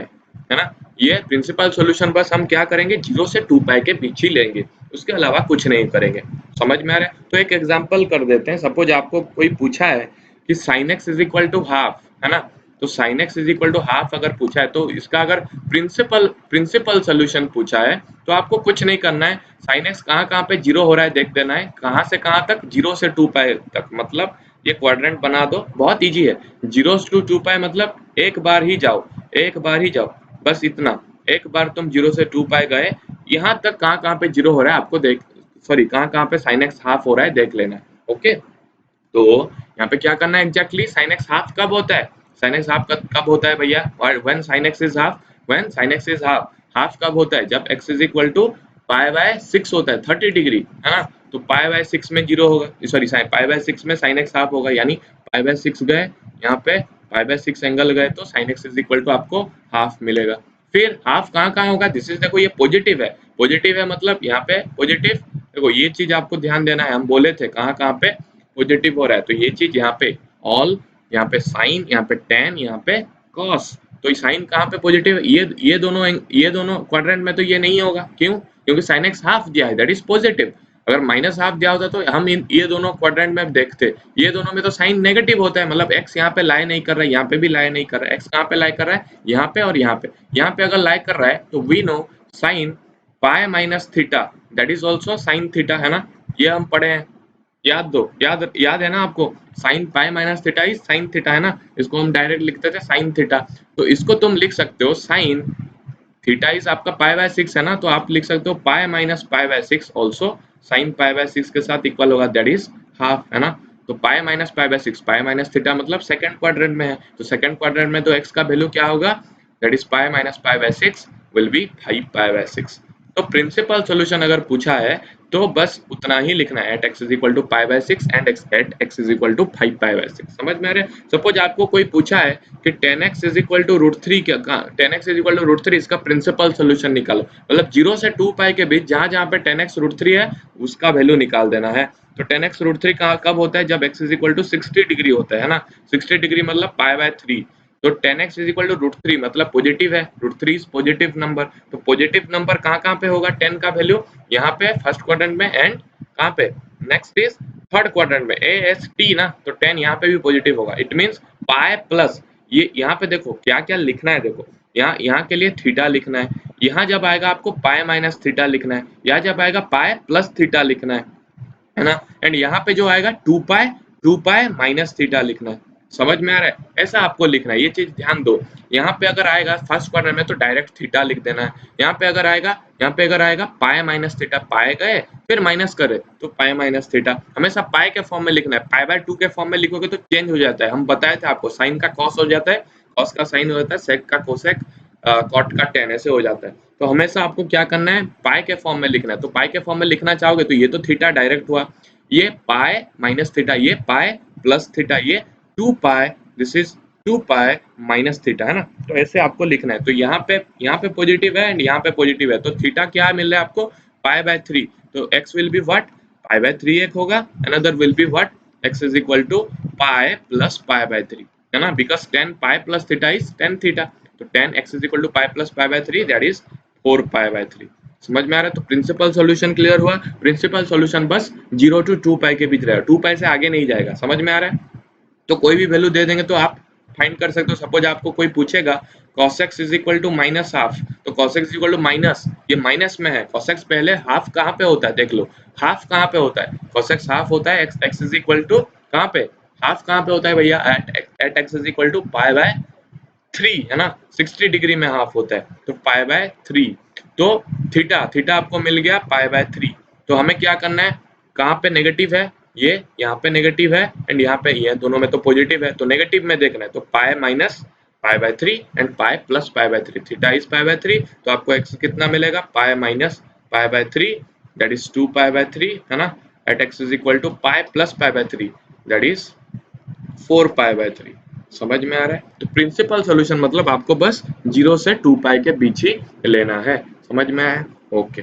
है ना। ये प्रिंसिपल सॉल्यूशन बस हम क्या करेंगे? 0 से 2 पाई के बीच ही लेंगे, उसके अलावा कुछ नहीं करेंगे। समझ में आ रहा है? तो एक एग्जांपल कर देते हैं। सपोज आपको कोई पूछा है कि sin x is equal to half है ना, तो sin x is equal to half अगर पूछा है, तो इसका अगर प्रिंसिपल सॉल्यूशन पूछा है तो आपको कुछ नहीं करना है। sin x कहाँ कहाँ पे जीरो हो रहा है देख देना है, कहाँ से कहाँ तक? 0 से 2 पाई तक, मतलब ये क्वाड्रेंट बना दो, बहुत इजी है। 0 टू 2 पाई मतलब एक बार ही जाओ, एक बार ही जाओ, बस इतना। एक बार तुम 0 से 2 पाई गए, यहाँ तक कहाँ कहाँ पे जीरो हो रहा है आपको देख, सॉरी कहाँ कहाँ पे sin x हाफ हो रहा है देख लेना है। ओके, तो यहाँ पे क्या करना है एग्जैक्टली? sin x हाफ कब होता है? sin x हाफ कब होता है भैया? और when sin x is half, when sin x is half, half कब होता है? जब x is equal to pi by 6 होता है, 30 डिग्री है ना, तो पाई बाय 6 में जीरो होगा, सॉरी पाई बाय 6 में sin x हाफ होगा, यानी पाई बाय 6 गए यहाँ पे, पाई बाय 6 एंगल गए तो sin x is equal to आपको हाफ मिलेगा। फिर हाफ कहाँ कहाँ होगा? दिस इज, देखो ये पॉजिटिव है, पॉजिटिव है मतलब यहाँ पे पॉजिटिव, देखो ये चीज आपको ध्यान देना है, हम बोले थे कहाँ कहाँ पे पॉजिटिव हो रहा है, तो ये चीज यहाँ पे ऑल, यहाँ पे साइन, यहाँ पे टेन, यहाँ पे कॉस, तो साइन कहाँ पे पॉजिटिव है? ये दोनों क्वाड्रेंट में तो ये नहीं होगा, क्यों? क्योंकि साइन एक्स हाफ दिया है, दैट इज पॉजिटिव। अगर माइनस हाफ दिया होता तो हम ये दोनों क्वाड्रेंट में देखते, ये दोनों में तो साइन नेगेटिव होता है, मतलब एक्स यहाँ पे लाई नहीं कर रहा है, यहाँ पे भी लाई नहीं कर रहा है, एक्स कहाँ पे लाई कर रहा है? यहाँ पे और यहाँ पे। यहाँ पे अगर लाई कर रहा है तो we know sine pi minus theta that is also sine theta है ना, ये हम पढ़े हैं, याद दो, याद है ना आपको? Sign pi minus theta is sine theta है ना, इसको हम डायरेक्ट लिखते थे साइन थीटा, तो इसको तुम लिख सकते हो साइन थीटा इज आपका पाई बाय 6 है ना, तो आप लिख सकते हो पाई minus pi by 6 also sine pi by 6 के साथ इक्वल होगा, दैट इज हाफ है ना। तो pi minus pi by 6, pi minus theta मतलब सेकंड क्वाड्रेंट में है, तो सेकंड क्वाड्रेंट में तो एक्स का वैल्यू क्या होगा? That is pi minus pi by 6 will be 5 pi by 6। तो प्रिंसिपल सॉल्यूशन अगर पूछा है तो बस उतना ही लिखना है, at x is equal to pi by 6 and at x is equal to 5 pi by 6। समझ में आ रहा है? सपोज आपको कोई पूछा है कि 10x is equal to root 3, क्या 10x is equal to root 3, इसका प्रिंसिपल सॉल्यूशन निकालो, मतलब 0 से 2 पाई के बीच जहां जहां पे 10x रूट 3 है उसका वैल्यू निकाल देना है। तो 10x रूट 3 कब होता है? जब x is equal to 60 degree होता है ना, 60 डिग्री मतलब पाई बाय 3, तो 10x is equal to root three, मतलब पॉजिटिव है, root three is positive number. तो पॉजिटिव नंबर कहाँ कहाँ पे होगा 10 का वैल्यू? यहाँ पे फर्स्ट क्वाड्रेंट में, एंड कहाँ पे नेक्स्ट इज थर्ड क्वाड्रेंट में, ए एस टी ना, तो 10 यहाँ पे भी पॉजिटिव होगा। इट मीन्स पाई प्लस, ये यहाँ पे देखो क्या क्या लिखना है, देखो यहाँ के लिए थीटा लिखना है, यहाँ जब आएगा आपको पाई माइनस थीटा लिखना है, यहाँ जब आएगा पाई प्लस थीटा लिखना है ना, एंड यहाँ पे जो आएगा 2 पाई माइनस थीटा लिखना है। समझ में आ रहा है? ऐसा आपको लिखना है, ये चीज ध्यान दो। यहाँ पे अगर आएगा फर्स्ट क्वार्टर में तो डायरेक्ट थीटा लिख देना है। यहाँ पे अगर आएगा पाई माइनस थीटा, पाए गए फिर माइनस करे तो पाई माइनस थीटा, हमेशा पाई के फॉर्म में लिखना है। पाई बाय 2 के फॉर्म में लिखोगे तो चेंज हो जाता है, हम बताए थे आपको, साइन का कॉस हो जाता है, कॉस का साइन हो जाता है, सेक का कोसेक, कॉट का टेन, ऐसे हो जाता है। तो हमेशा आपको क्या करना है, पाई के फॉर्म में लिखना है। तो पाई के फॉर्म में लिखना चाहोगे तो ये तो थीटा डायरेक्ट हुआ, ये पाई माइनस थीटा, ये पाई प्लस थीटा, ये 2 pi, this is 2 pi minus theta, है ना। तो ऐसे आपको लिखना है। तो यहाँ पे पॉजिटिव है एंड यहाँ पे पॉजिटिव है, तो थीटा क्या मिल रहा है आपको? Pi by 3। तो x will be what? Pi by 3 एक होगा, another will be what? x is equal to pi plus pi by 3, है ना, because 10 pi plus theta is 10 theta. तो 10 x is equal to pi plus pi by 3, that is 4 pi by 3। समझ में आ रहा है? तो प्रिंसिपल सॉल्यूशन क्लियर हुआ। प्रिंसिपल सॉल्यूशन बस 0 to 2 पाई के बीच रहेगा, 2 पाई से आगे नहीं जाएगा। समझ में आ रहा है? तो कोई भी वैल्यू दे देंगे तो आप फाइंड कर सकते हो। सपोज आपको कोई पूछेगा cos x is equal to minus half, तो cos x is equal to minus, ये माइनस में है, cos x पहले हाफ कहाँ पे होता है, देख लो हाफ कहाँ पे होता है, cos x हाफ होता है, x इज इक्वल टू कहाँ पे, हाफ कहाँ पे होता है भैया, at x is equal to pi by 3, है ना, 60 डिग्री में हाफ होता है, तो पाई बाय 3। तो थीटा आपको मिल गया पाई बाय 3। तो हमें क्या करना है, कहाँ पे नेगेटिव है, ये यहाँ पे नेगेटिव है एंड यहाँ पे, ये दोनों में तो पॉजिटिव है, तो नेगेटिव में देखना है। तो pi minus pi by 3 and pi plus pi by 3, theta is pi by 3, तो आपको x कितना मिलेगा, pi minus pi by 3, that is 2 pi by 3, है ना, at x is equal to pi plus pi by 3, that is 4 pi by 3। समझ में आ रहा है? तो प्रिंसिपल सॉल्यूशन मतलब आपको बस 0 से 2 पाई के बीच ही लेना है। समझ में आया? ओके,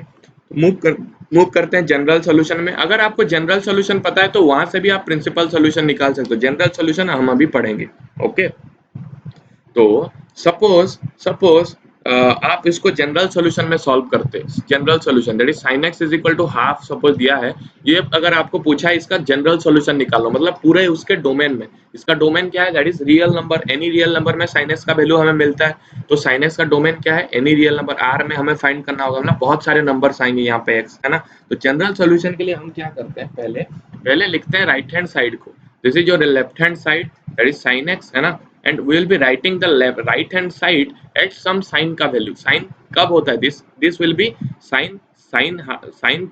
मूव करते हैं जनरल सॉल्यूशन में। अगर आपको जनरल सॉल्यूशन पता है तो वहां से भी आप प्रिंसिपल सॉल्यूशन निकाल सकते हो। जनरल सॉल्यूशन हम अभी पढ़ेंगे। ओके, तो सपोज आप इसको जनरल सॉल्यूशन में सॉल्व करते हैं। General solution that is sin x is equal to half suppose दिया है, ये अगर आपको पूछा है इसका जनरल सॉल्यूशन निकालो, मतलब पूरे उसके डोमेन में, इसका डोमेन क्या है, that is real number, any real number में sin x का वैल्यू हमें मिलता है। तो sin x का डोमेन क्या है, एनी रियल नंबर, r में हमें फाइंड करना होगा ना, बहुत सारे नंबर्स आएंगे यहाँ पे x, है ना। तो जनरल सॉल्यूशन के लिए हम क्या करते हैं, पहले लिखते हैं राइट हैंड साइड को, this is your left hand side, that is sin x, है ना, and we will be writing the right hand side at some sin का value। sin कब होता है, this will be sin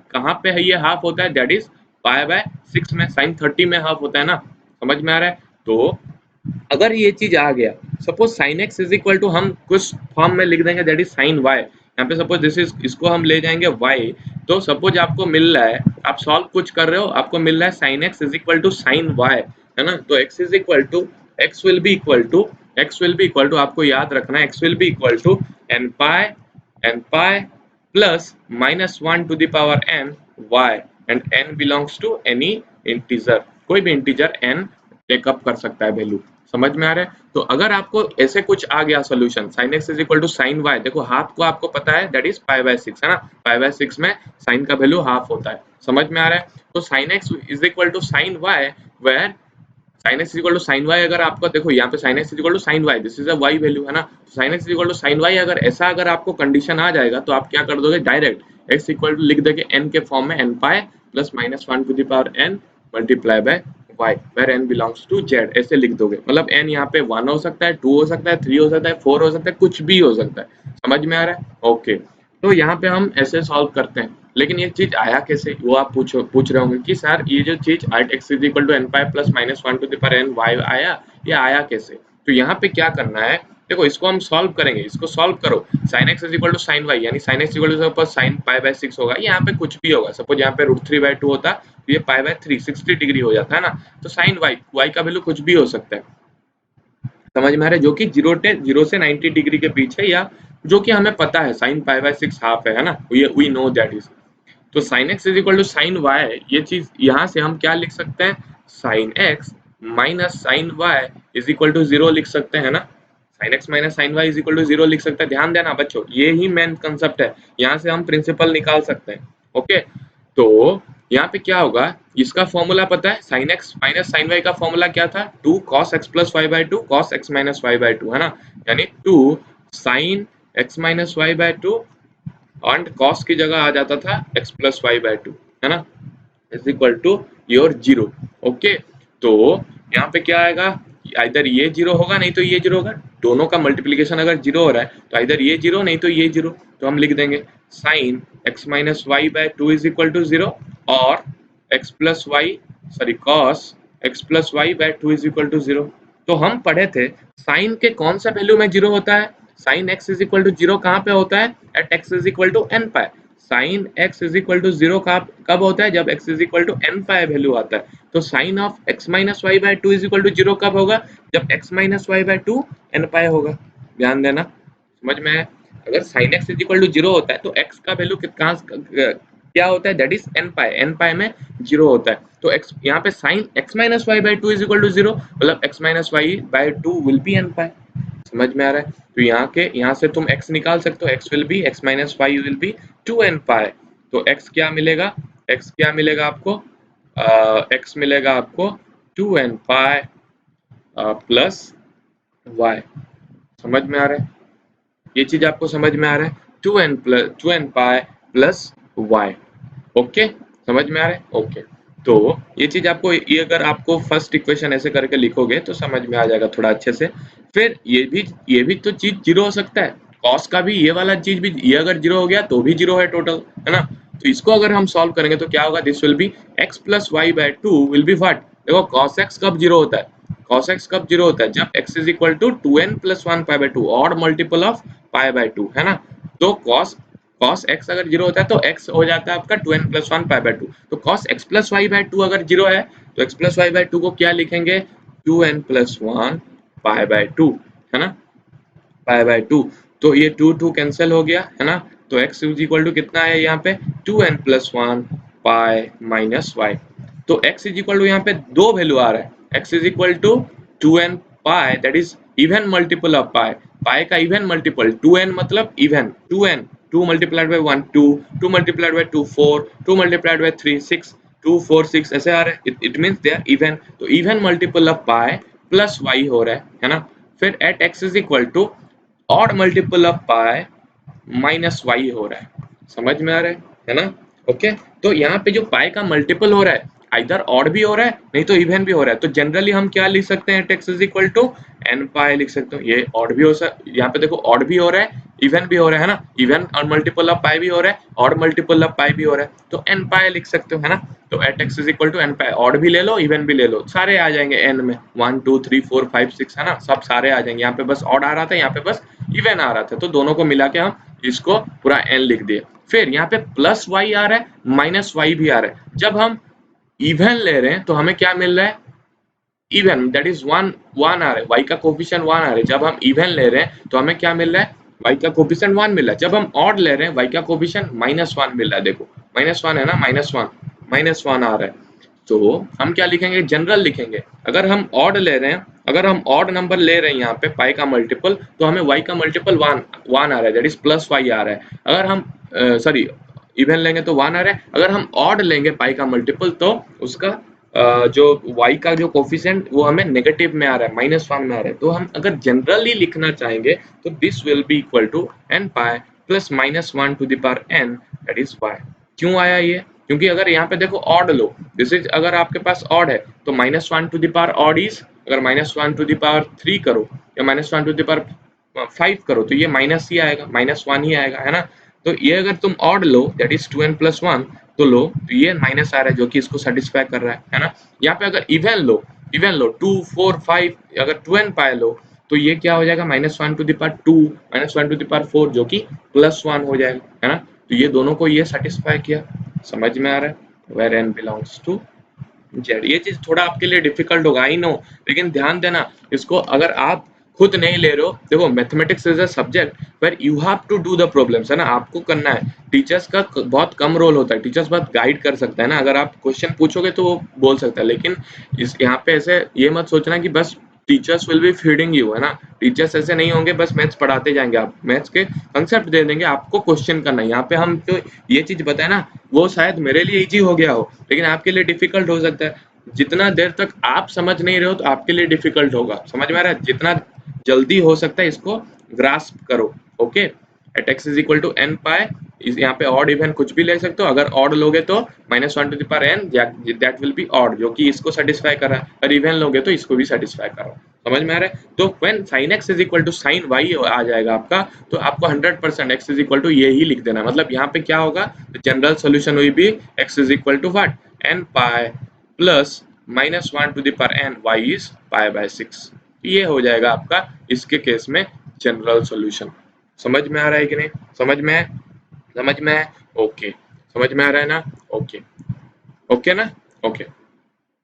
कहाँ पे है, ये हाफ होता है, that is पाई बाय 6 में, sin 30 में हाफ होता है ना। समझ में आ रहा है? तो अगर ये चीज आ गया, suppose sin x is equal to, हम कुछ फॉर्म में लिख देंगे, दैट इज sin y, यहाँ पे सपोज दिस इज, इसको हम ले जाएंगे y। तो सपोज आपको मिल रहा है, आप सॉल्व कुछ कर रहे हो, आपको मिल रहा है sin x is equal to sin y, है ना। तो x is equal to, x will be equal to, आपको याद रखना है, x will be equal to n pi plus minus 1 to the power n y, and n belongs to any integer, कोई भी integer n take up कर सकता है value. समझ में आ रहा है? तो अगर आपको ऐसे कुछ आ गया solution, sin x is equal to sin y, देखो हाफ को आपको पता है, दैट इज पाई बाय 6, है ना, पाई बाय 6 में sin का वैल्यू हाफ होता है। समझ में आ रहा है? तो sin x is equal to sin y, where sin x equal to sin y, अगर आपको देखो यहाँ पे sin x equal to sin y, this is a y value, है ना। तो sin x equal to sin y, अगर ऐसा अगर आपको कंडीशन आ जाएगा तो आप क्या कर दोगे, डायरेक्ट x इक्वल टू लिख दोगे n के फॉर्म में, n pi plus minus 1 to the power n multiply by y, where n belongs to z, ऐसे लिख दोगे। मतलब n यहाँ पे 1 हो सकता है, 2 हो सकता है, 3 हो सकता है, 4 हो सकता है, कुछ भी हो सकता है। समझ में आ रहा है? ओके, तो यहाँ पे हम ऐसे सॉल्व करते हैं। लेकिन ये चीज आया कैसे, वो आप पूछ रहे होंगे कि सर ये जो चीज x is equal to n pi plus minus 1 to the power n y आया, ये आया कैसे? तो यहाँ पे क्या करना है, देखो इसको हम सॉल्व करेंगे, इसको सॉल्व करो, sin x is equal to sin y, यानी sin x equal to sin pi by 6 होगा, यहाँ पे कुछ भी होगा, सपोज यहाँ पे √3/2 होता, तो ये पाई बाय 3 60 डिग्री हो जाता है ना। तो sin y का वैल्यू कुछ भी हो सकता है। समझ में आ रहा है? जो कि 0 से 90 डिग्री के बीच है, या जो कि हमें पता है sin पाई बाय 6 हाफ है ना, वी नो दैट इज। तो sin x is equal to sin y, ये चीज यहाँ से हम क्या लिख सकते हैं, sin x minus sin y is equal to 0 लिख सकते हैं ना। Sine x minus sine y is equal to 0 लिख सकते हैं। ध्यान देना बच्चों, ये ही मेन कंसेप्ट है, यहाँ से हम प्रिंसिपल निकाल सकते हैं। ओके, तो यहाँ पे क्या होगा, इसका फॉर्मूला पता है, sine x minus sine y का फॉर्मूला क्या था, 2 cos x plus y by 2 cos x minus y by 2, है ना, यानी 2 sine x minus y by 2 और cos की जगह आ जाता था x प्लस वाई बाई 2, है ना, is equal to your 0। Okay, तो यहाँ पे क्या आएगा, इधर ये 0 होगा नहीं तो ये 0 होगा, दोनों का मल्टीप्लीकेशन अगर 0 हो रहा है तो इधर ये 0 नहीं तो ये 0, तो हम लिख देंगे sine x minus y by 2 is equal to 0 और x plus y sorry cos x plus y by 2 is equal to 0। तो हम पढ़े थे साइन के कौन सा वैल्यू में 0 होता है, sine x is equal to 0 कहाँ पे होता है, at x is equal to n pi. Sine x is equal to 0 कब होता है, जब x is equal to n pi value आता है। तो sine of x minus y by 2 is equal to 0 कब होगा, जब x minus y by 2 n pi होगा। ध्यान देना, समझ में आया, अगर sign x is equal to 0 होता है तो x का वैल्यू क्या होता है, दैट इज n पाई में 0 होता है। तो x यहाँ पे sine x minus y by 2 is equal to 0, मतलब x minus y by 2 will be n pi. समझ में आ रहा है, तो यहाँ से तुम x निकाल सकते हो, x will be x minus y will be 2n pi. तो x क्या मिलेगा, x क्या मिलेगा आपको, x मिलेगा आपको 2n पाई प्लस y। समझ में आ रहा है, ये चीज आपको समझ में आ रहा है, 2n pi plus y। Okay, समझ में आ रहा है, ओके। तो ये चीज आपको, ये अगर आपको फर्स्ट इक्वेशन ऐसे करके लिखोगे तो समझ में आ जाएगा थोड़ा अच्छे से। फिर ये भी तो चीज 0 हो सकता है, कॉस का भी ये वाला चीज भी, ये अगर 0 हो गया तो भी 0 है टोटल, है ना। तो इसको अगर हम सॉल्व करेंगे तो क्या होगा, this will be x plus y by 2 will be what, देखो cos x कब 0 होता है, cos x कब 0 होता है, जब x is equal to 2n plus 1 pi by 2, odd multiple of pi by 2, है ना। तो cos x अगर 0 होता है तो x हो जाता है आपका 2n प्लस 1 पाई बाय 2। तो cos x plus y by 2 अगर 0 है तो x प्लस वाई बाय 2 को क्या लिखेंगे, 2n प्लस 1 पाई बाय 2, है ना, पाई बाय 2। तो ये 2 कैंसिल हो गया, है ना। तो x इज इक्वल टू कितना है यहाँ पे, 2n plus 1 pi minus y. तो x इज इक्वल टू यहाँ पे दो वैल्यू आ रहा है, x is equal to 2n pi, that is even multiple of pi, pi का इवन मल्टीपल, 2n मतलब even, 2n 2 multiplied by 1 2, 2 multiplied by 2 4, 2 multiplied by 3 6, 2 4 6 ऐसे आ रहा है, it means they are even. तो even multiple of pi plus y हो रहा है ना। फिर at x is equal to odd multiple of pi minus y हो रहा है। समझ में आ रहा है ना। ओके, तो यहाँ पे जो पाई का मल्टीपल हो रहा है इधर ऑड भी हो रहा है नहीं तो इवन भी हो रहा है, तो जनरली हम क्या लिख सकते हैं, x is equal to n pi लिख सकते हो। ये ऑड भी हो सकता, यहाँ पे देखो ऑड भी हो रहा है इवन भी हो रहा है ना, इवन और मल्टीपल ऑफ पाई भी हो रहा है, ऑड मल्टीपल ऑफ पाई भी हो रहा है, तो n पाई लिख सकते हो, है ना। तो at x is equal to n pi, odd भी ले लो इवन भी ले लो, सारे आ जाएंगे n में, 1 2 3 4 5 6, है ना, सब सारे आ जाएंगे। यहाँ पे बस ऑड आ रहा था, यहाँ पे बस इवन आ रहा था, तो दोनों को मिला के हम इसको पूरा n लिख दिए। फिर यहाँ पे प्लस y आ रहा है, माइनस y भी आ रहा है। जब हम इवन ले रहे हैं तो हमें क्या मिल रहा है, इवन, दैट इज 1 1 आ रहा है, y का कोफिशिएंट 1 आ रहा है। जब हम इवन ले रहे हैं तो हमें क्या मिल रहा है, y का कोफिशिएंट 1 मिल रहा है। जब हम ऑड ले रहे हैं y का कोफिशिएंट -1 मिल रहा है, देखो -1 है ना, -1 आ रहा है। तो हम क्या लिखेंगे, जनरल लिखेंगे। अगर हम ऑड ले रहे हैं, अगर हम ऑड नंबर ले रहे हैं यहाँ पे पाई का मल्टीपल, तो हमें y का मल्टीपल 1 आ रहा है, दैट इज प्लस y आ रहा है। अगर हम सॉरी इवन लेंगे तो 1 आ रहा है, अगर हम ऑड लेंगे पाई का मल्टीपल तो उसका जो y का जो कोफिशिएंट वो हमें नेगेटिव में आ रहा है, -1 में आ रहा है। तो हम अगर जनरली लिखना चाहेंगे तो this will be equal to n pi plus -1 to the power n, that is y। क्यों आया ये, क्योंकि अगर यहाँ पे देखो ऑड लो, दिस इज अगर आपके पास ऑड है तो -1 to the power odd is, अगर -1 टू द पावर 3 करो या -1 टू द पावर 5 करो तो ये माइनस ही आएगा, -1 ही आएगा, है ना। तो ये अगर तुम odd low that is 2n plus 1 तो लो, तो ये माइनस आ रहा है जो कि इसको सेटिस्फाई कर रहा है ना। यहाँ पे अगर इवन लो 2 4 5, अगर 2n पाई लो तो ये क्या हो जाएगा, -1 to the power 2 -1 to the power 4 जो कि +1 हो जाएगा, है ना। तो ये दोनों को ये सेटिस्फाई किया, समझ में आ रहा है, where n belongs to z। ये चीज थोड़ा आपके लिए डिफिकल्ट होगा आई नो, लेकिन ध्यान देना इसको, अगर आप खुद नहीं ले रहे हो, देखो mathematics is a subject where you have to do the problems, है ना, आपको करना है। टीचर्स का बहुत कम रोल होता है, टीचर्स बहुत गाइड कर सकता है ना, अगर आप क्वेश्चन पूछोगे तो वो बोल सकता है, लेकिन इस यहाँ पे ऐसे ये मत सोचना कि बस teachers will be feeding you, है ना। टीचर्स ऐसे नहीं होंगे बस मैथ्स पढ़ाते जाएंगे, आप मैथ्स के कंसेप्ट दे देंगे, आपको क्वेश्चन करना है। यहाँ पे हम तो ये चीज बताए ना, वो शायद मेरे लिए इजी हो गया हो लेकिन आपके लिए डिफिकल्ट हो सकता है। जितना देर तक आप समझ नहीं रहे हो तो आपके लिए डिफिकल्ट होगा, समझ में आ रहा है। जितना जल्दी हो सकता है इसको ग्रास्प करो। Okay, at x is equal to n pi, यहाँ पे ऑड इवन कुछ भी ले सकते हो। अगर ऑड लोगे तो -1 to the power n, that will be odd, जो कि इसको सेटिस्फाई कर रहा है। अगर इवन लोगे तो इसको भी सेटिस्फाई कर रहा है। समझ में आ रहा है। तो when sin x is equal to sin y आ जाएगा आपका, तो आपको 100% x इज इक्वल टू ये ही लिख देना है। मतलब यहाँ पे क्या होगा, general solution will be x is equal to what, n pi plus -1 to the power n, y is pi by 6। ये हो जाएगा आपका इसके केस में जनरल सोल्यूशन। समझ में आ रहा है कि नहीं, समझ में है, समझ में है। ओके, समझ में आ रहा है ना। ओके, ओके ना। Okay,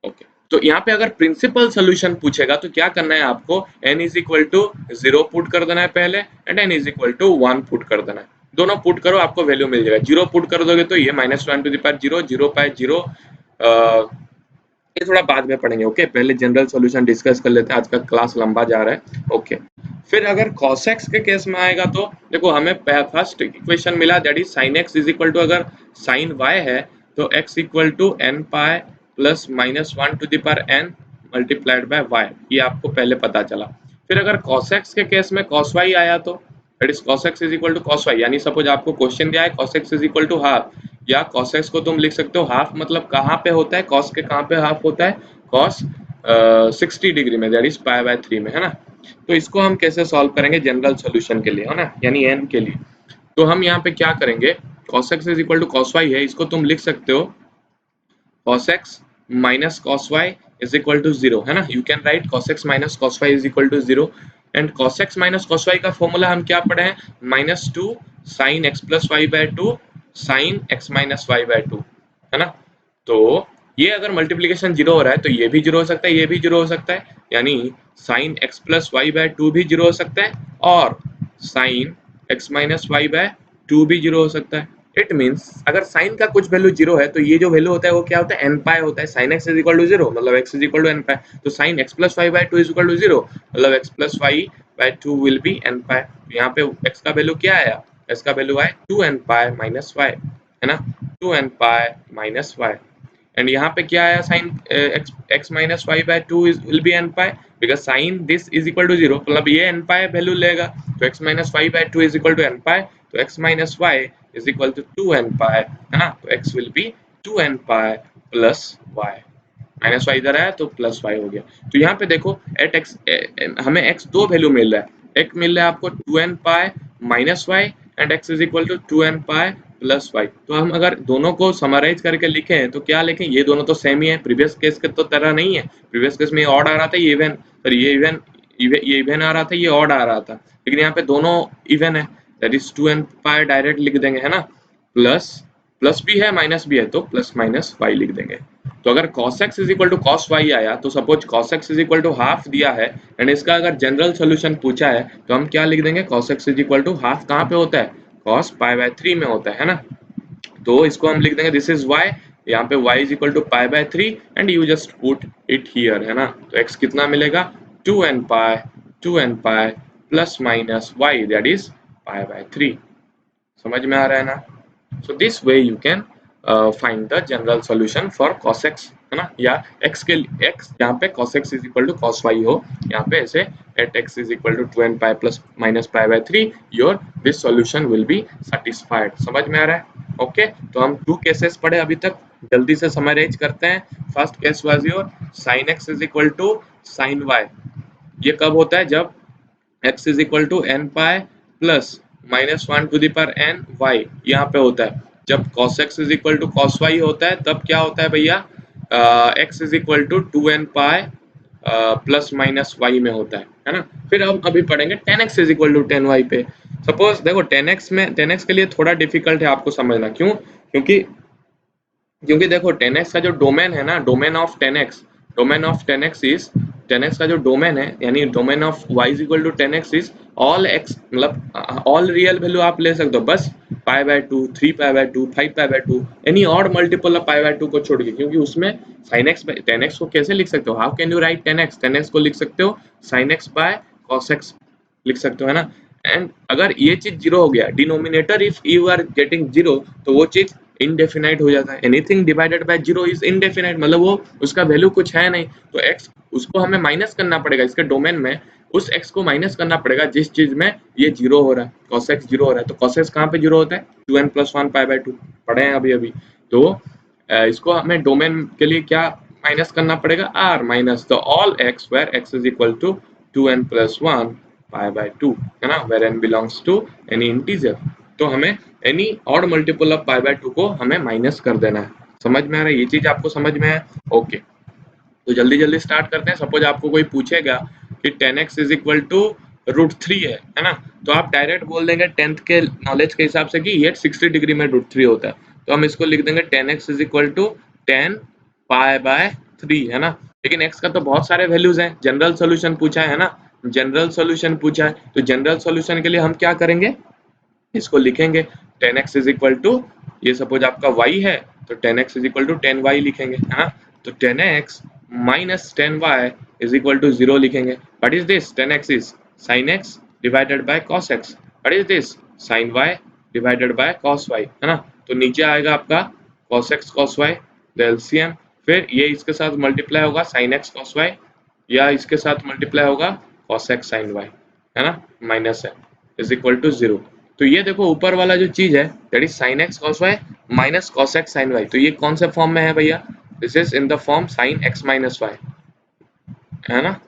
okay. तो यहाँ पे अगर प्रिंसिपल सोल्यूशन पूछेगा तो क्या करना है आपको, n is equal to 0 put कर देना है पहले and n is equal to 1 put कर देना है। दोनों पुट करो आपको वैल्यू मिल जाएगा। 0 पुट कर दोगे तो ये -1 टू द पावर 0, 0 पाई 0, ये थोड़ा बाद में पढ़ेंगे। ओके, पहले जनरल सॉल्यूशन डिस्कस कर लेते हैं, आज का क्लास लंबा जा रहा है। ओके, फिर अगर cos x के केस में आएगा तो देखो हमें फर्स्ट इक्वेशन मिला, that is sin x is equal to, अगर sin y है तो x equal to n pi plus -1 to the power n multiplied by y, ये आपको पहले पता चला। फिर अगर cos x के केस में cos y आया तो that is cos x is equal to cos y, यानी सपोज आपको क्वेश्चन दिया है cos x is equal to half, या cos x को तुम लिख सकते हो हाफ, मतलब कहाँ पे होता है cos के, कहाँ पे हाफ होता है cos 60 डिग्री में, दैट इज पाई बाय 3 में, है ना। तो इसको हम कैसे सॉल्व करेंगे जनरल सॉल्यूशन के लिए, है ना, यानी n के लिए। तो हम यहाँ पे क्या करेंगे, cos x is equal to cos y है, इसको तुम लिख सकते हो cos x minus cos y is equal to 0, है ना। You can right cos x minus cos y is equal to 0, and cos x minus cos y का formula हम क्या पढ़े हैं, -2 sin x plus y by 2 sin x minus y by 2, है ना। तो ये अगर मल्टीप्लिकेशन 0 हो रहा है तो ये भी 0 हो सकता है, ये भी 0 हो सकता है, यानी sin x plus y by 2 भी 0 हो सकता है और sin x minus y by 2 भी 0 हो सकता है। इट मीन्स अगर साइन का कुछ वैल्यू 0 है तो ये जो वैल्यू होता है वो क्या होता है, एन पाई होता है। Sine x is equal to 0 मतलब x is equal to n pi, तो sine x plus y by 2 is equal to 0 मतलब x plus y by 2 will be n pi. यहाँ पे एक्स का वैल्यू क्या आया, एक्स का वैल्यू आया 2 एन पाई माइनस वाई, है ना, 2 n pi minus y. And यहाँ पे क्या आया, sine x minus y by 2 will be n pi, because sine this is equal to 0 मतलब ये एन पाई वैल्यू लेगा, तो x minus y by 2 is equal to n pi, तो x minus y is equal to 2n pi, है ना। तो x will be 2n pi plus y, minus y इधर आया तो प्लस वाई हो गया। तो यहाँ पे देखो एट एक्स हमें x दो वैल्यू मिल रहा है, एक मिल रहा है आपको 2n pi minus y and x is equal to 2n pi plus y. तो हम अगर दोनों को समराइज करके लिखें तो क्या लिखें, ये दोनों तो सेम ही है, प्रीवियस केस के तो तरह नहीं है। प्रीवियस केस में ऑड आ रहा था, ये इवन, पर ये इवन आ रहा था, ये ऑड आ रहा था, लेकिन यहाँ पे दोनों इवन है, that is 2n pi direct लिख देंगे, है ना, प्लस प्लस भी है माइनस भी है तो प्लस माइनस वाई लिख देंगे। तो अगर cos x is equal to cos y आया तो suppose cos x is equal to half दिया है एंड इसका अगर जनरल सोल्यूशन पूछा है तो हम क्या लिख देंगे, cos x is equal to half कहाँ पे होता है, cos पाई बाय 3 में होता है ना। तो इसको हम लिख देंगे दिस इज y, यहाँ पे y is equal to pi by 3 and you just put it here, है ना। तो x कितना मिलेगा, 2n pi plus minus y that is pi by 3। समझ में आ रहा है ना। So this way you can find the general solution for cos x, है ना, या x के x यहाँ पे cos x is equal to cos y हो, यहाँ पे ऐसे at x is equal to 2n pi plus minus pi by 3 your this solution will be satisfied। समझ में आ रहा है। ओके, तो हम 2 केसेस पढ़े अभी तक, जल्दी से समराइज करते हैं। First case was your sin x is equal to sin y, ये कब होता है, जब x is equal to n pi plus -1 to the power n y, यहाँ पे होता है। जब cos x is equal to cos y होता है तब क्या होता है भैया, x is equal to 2n pi plus minus y में होता है ना। फिर हम अभी पढ़ेंगे tan x is equal to tan y पे। सपोज देखो tan x में, tan x के लिए थोड़ा डिफिकल्ट है आपको समझना, क्यों, क्योंकि देखो tan x का जो डोमेन है ना, domain of tan x is 10x का जो डोमेन है यानी domain of y is equal to 10x is all x, मतलब ऑल रियल वैल्यू आप ले सकते हो बस pi by 2, 3 pi by 2, 5 pi by 2, any odd multiple of pi by 2 को छोड़ के, क्योंकि उसमें sin x 10x को कैसे लिख सकते हो, how can you right 10x, 10x को लिख सकते हो sin x by cos x लिख सकते हो, है ना। एंड अगर ये चीज जीरो हो गया, denominator if you are getting zero, तो वो चीज इनडेफिनाइट हो जाता है। Anything divided by zero is indefinite, मतलब वो उसका वैल्यू कुछ है नहीं, तो x उसको हमें माइनस करना पड़ेगा, इसके डोमेन में उस x को माइनस करना पड़ेगा जिस चीज में ये जीरो हो रहा है, cos x जीरो हो रहा है। तो cos x कहाँ पे जीरो होता है, 2n + 1 पाई बाय 2 पढ़े हैं अभी अभी। तो इसको हमें डोमेन के लिए क्या माइनस करना पड़ेगा, r minus the all x where x is equal to 2n + 1 pi by 2, है ना, where n belongs to any integer. तो हमें any odd multiple of pi by 2 को हमें माइनस कर देना है। समझ में आ रहा है, ये चीज आपको समझ में है, ओके। तो जल्दी जल्दी स्टार्ट करते हैं। सपोज आपको कोई पूछेगा कि 10x इज इक्वल टू √3 है ना, तो आप डायरेक्ट बोल देंगे 10th के नॉलेज के हिसाब से कि ये 60 डिग्री में √3 होता है, तो हम इसको लिख देंगे 10x is equal to 10 pi by 3, है ना। लेकिन x का तो बहुत सारे वैल्यूज हैं, जनरल सोल्यूशन पूछा है ना, जनरल सोल्यूशन पूछा है, तो जनरल सोल्यूशन के लिए हम क्या करेंगे, इसको लिखेंगे 10x इज इक्वल टू, ये सपोज आपका y है तो 10x is equal to 10y लिखेंगे, है ना। तो 10x minus 10y is equal to 0 लिखेंगे। What is this, 10x is sin x divided by cos x, what is this sin y divided by cos y, है ना। तो नीचे आएगा आपका cos x cos y the LCM, फिर ये इसके साथ मल्टीप्लाई होगा sin x cos y, या इसके साथ मल्टीप्लाई होगा cos x sin y, है ना, माइनस है इज इक्वल टू 0। तो ये देखो ऊपर वाला जो चीज है that is sin x cos y minus cos x sin y, तो ये कौन से फॉर्म में है भैया, this is in the form sin x minus y, है ना।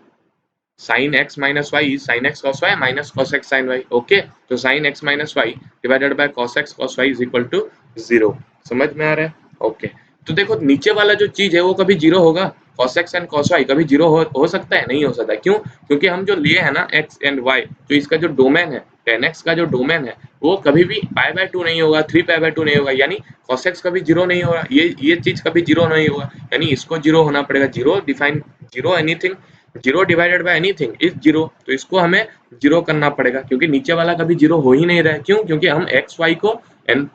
sin x minus y is sin x cos y minus cos x sin y, okay. तो sin x minus y divided by cos x cos y is equal to 0। समझ में आ रहा है, okay. तो देखो नीचे वाला जो चीज है वो कभी जीरो होगा, cos x and cos y कभी जीरो हो सकता है, नहीं हो सकता, क्यों, क्योंकि हम जो लिए है ना x एंड y, तो इसका जो डोमेन है 10x का जो डोमेन है वो कभी भी पाई बाय 2 नहीं होगा, 3 पाई बाय 2 नहीं होगा, यानी cos x कभी जीरो नहीं होगा, ये चीज कभी जीरो नहीं होगा, यानी इसको जीरो होना पड़ेगा। Zero define, zero anything, zero divided by anything is zero, तो इसको हमें जीरो करना पड़ेगा, क्योंकि नीचे वाला कभी जीरो हो ही नहीं रहा है, क्यों, क्योंकि हम एक्स वाई को n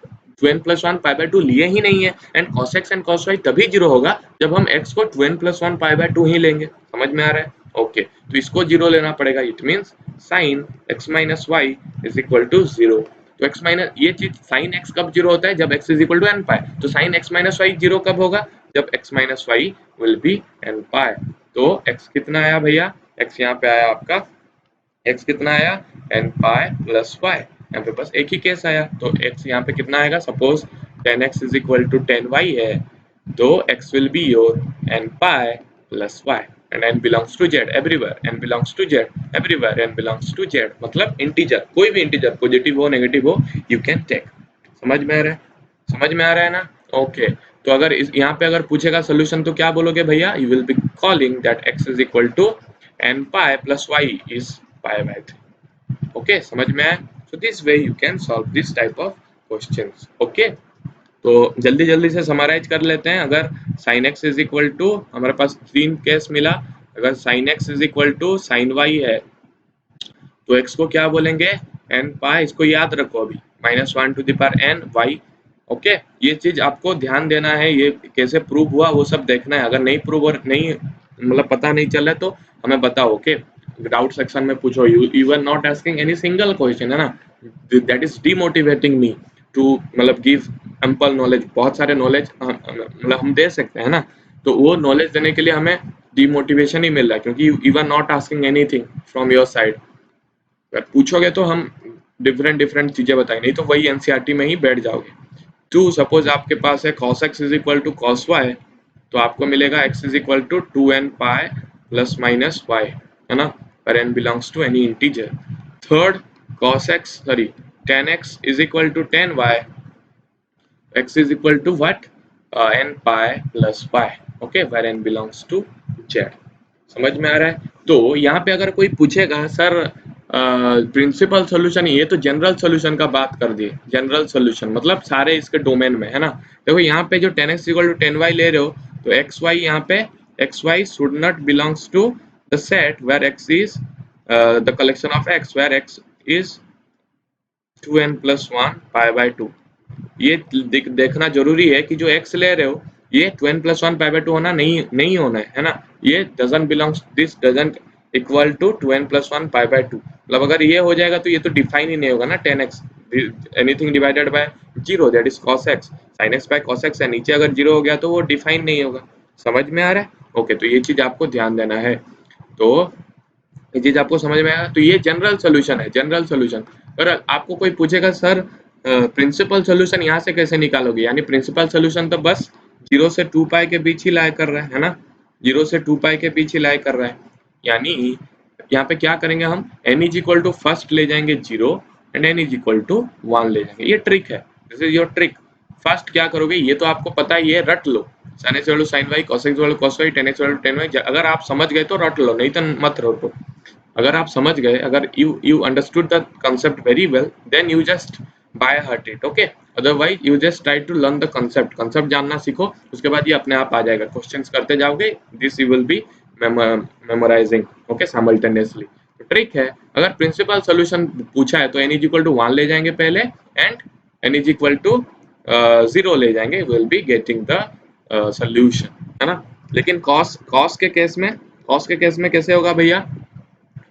2n + 1 पाई बाय 2 लिए ही नहीं है, and cos x and cos y तभी जीरो होगा जब हम x को 2n + 1 पाई बाय 2 ही लेंगे। समझ में आ रहा है, ओके। तो इसको जीरो लेना पड़ेगा, it means sin x minus y is equal to 0। तो x माइनस, ये चीज sin x कब जीरो होता है, जब x is equal to n pi, तो sin x minus y zero कब होगा, जब x minus y will be n pi. तो x कितना आया भैया, x यहाँ पे आया आपका, x कितना आया n पाई प्लस y, यहाँ पे बस एक ही केस आया, तो x यहाँ पे कितना आएगा, suppose 10x is equal to 10y है, तो x will be your n pi plus y, and n belongs to z everywhere, n belongs to z everywhere, n belongs to z, मतलब integer, कोई भी integer positive हो negative हो you can take. समझ में आ रहा है, समझ में आ रहा है ना, ओके। तो अगर इस यहाँ पे अगर पूछेगा सोल्यूशन तो क्या बोलोगे भैया, you will be calling that x is equal to n pi plus y is pi by 3, okay. समझ में आया, so this way you can solve this type of questions, okay। तो जल्दी जल्दी से समराइज कर लेते हैं। अगर sin x is equal to, हमारे पास 3 केस मिला, अगर sin x is equal to sin y है तो x को क्या बोलेंगे, n पाई, इसको याद रखो अभी, -1 to the power n y, okay. ये चीज आपको ध्यान देना है, ये कैसे प्रूव हुआ वो सब देखना है, अगर नहीं प्रूव और नहीं मतलब पता नहीं चला तो हमें बताओ, ओके। डाउट सेक्शन में पूछो, you are not asking any single question, है ना, that is demotivating me too मतलब गिव एम्पल नॉलेज, बहुत सारे नॉलेज मतलब हम दे सकते हैं ना, तो वो नॉलेज देने के लिए हमें डीमोटिवेशन ही मिल रहा है, क्योंकि you are not asking anything from your side. अगर पूछोगे तो हम डिफरेंट डिफरेंट चीजें बताएंगे, नहीं तो वही एनसीईआरटी में ही बैठ जाओगे। टू सपोज आपके पास है cos x is equal to cos y, तो आपको मिलेगा x is equal to 2n pi plus minus y, है ना, पर n belongs to any integer. Third cos x sorry 10x is equal to 10y, x is equal to what, n pi plus y, okay, where n belongs to z। समझ में आ रहा है। तो यहाँ पे अगर कोई पूछेगा सर प्रिंसिपल सॉल्यूशन, ये तो जनरल सॉल्यूशन का बात कर दिए, जनरल सॉल्यूशन मतलब सारे इसके डोमेन में, है ना। देखो यहाँ पे जो 10x इक्वल टू 10y ले रहे हो, तो xy यहाँ पे xy should not belongs to the set where x is the collection of x where x is 2n plus 1 pi by 2. ये देखना जरूरी है कि जो x ले रहे हो ये 2n plus 1 pi by 2 होना नहीं होना है ना, ये doesn't belongs, this doesn't equal to 2n plus 1 pi by 2. मतलब अगर ये हो जाएगा तो ये तो डिफाइन ही नहीं होगा ना 10x, anything divided bye 0 that is cos x, sin x by cos x है, नीचे अगर 0 हो गया तो वो डिफाइन नहीं होगा। समझ में आ रहा है? ओके, तो ये चीज आपको ध्यान देना है। तो ये चीज आपको समझ में आया? तो ये जनरल सोल्यूशन है, जनरल सोल्यूशन। अगर आपको कोई पूछेगा सर प्रिंसिपल सोल्यूशन यहाँ से कैसे निकालोगे, यानी प्रिंसिपल सोल्यूशन तो बस 0 से 2 पाई के बीच ही लाई कर रहा है ना, 0 से 2 पाई के बीच ही लाई कर रहा है। यानी यहाँ पे क्या करेंगे हम, n is equal to first ले जाएंगे 0 and n is equal to 1 ले जाएंगे। ये ट्रिक है, this is your trick. First क्या करोगे ये तो आपको पता ही है, रट लो, sin x sin y, cos x cos y, tan x tan y। अगर आप समझ गए तो रट लो, नहीं तो मत रटो। अगर आप समझ गए, अगर you understood the concept very well, then you just by heart it, okay? Otherwise you just try to learn the concept जानना सीखो, उसके बाद ये अपने आप आ जाएगा। क्वेश्चंस करते जाओगे, this you will be memorizing, okay, simultaneously। तो ट्रिक है, अगर प्रिंसिपल सॉल्यूशन पूछा है तो n इज इक्वल टू 1 ले जाएंगे पहले and n is equal to 0 ले जाएंगे, will be getting the solution, है ना। लेकिन कॉस के केस में कैसे होगा भैया?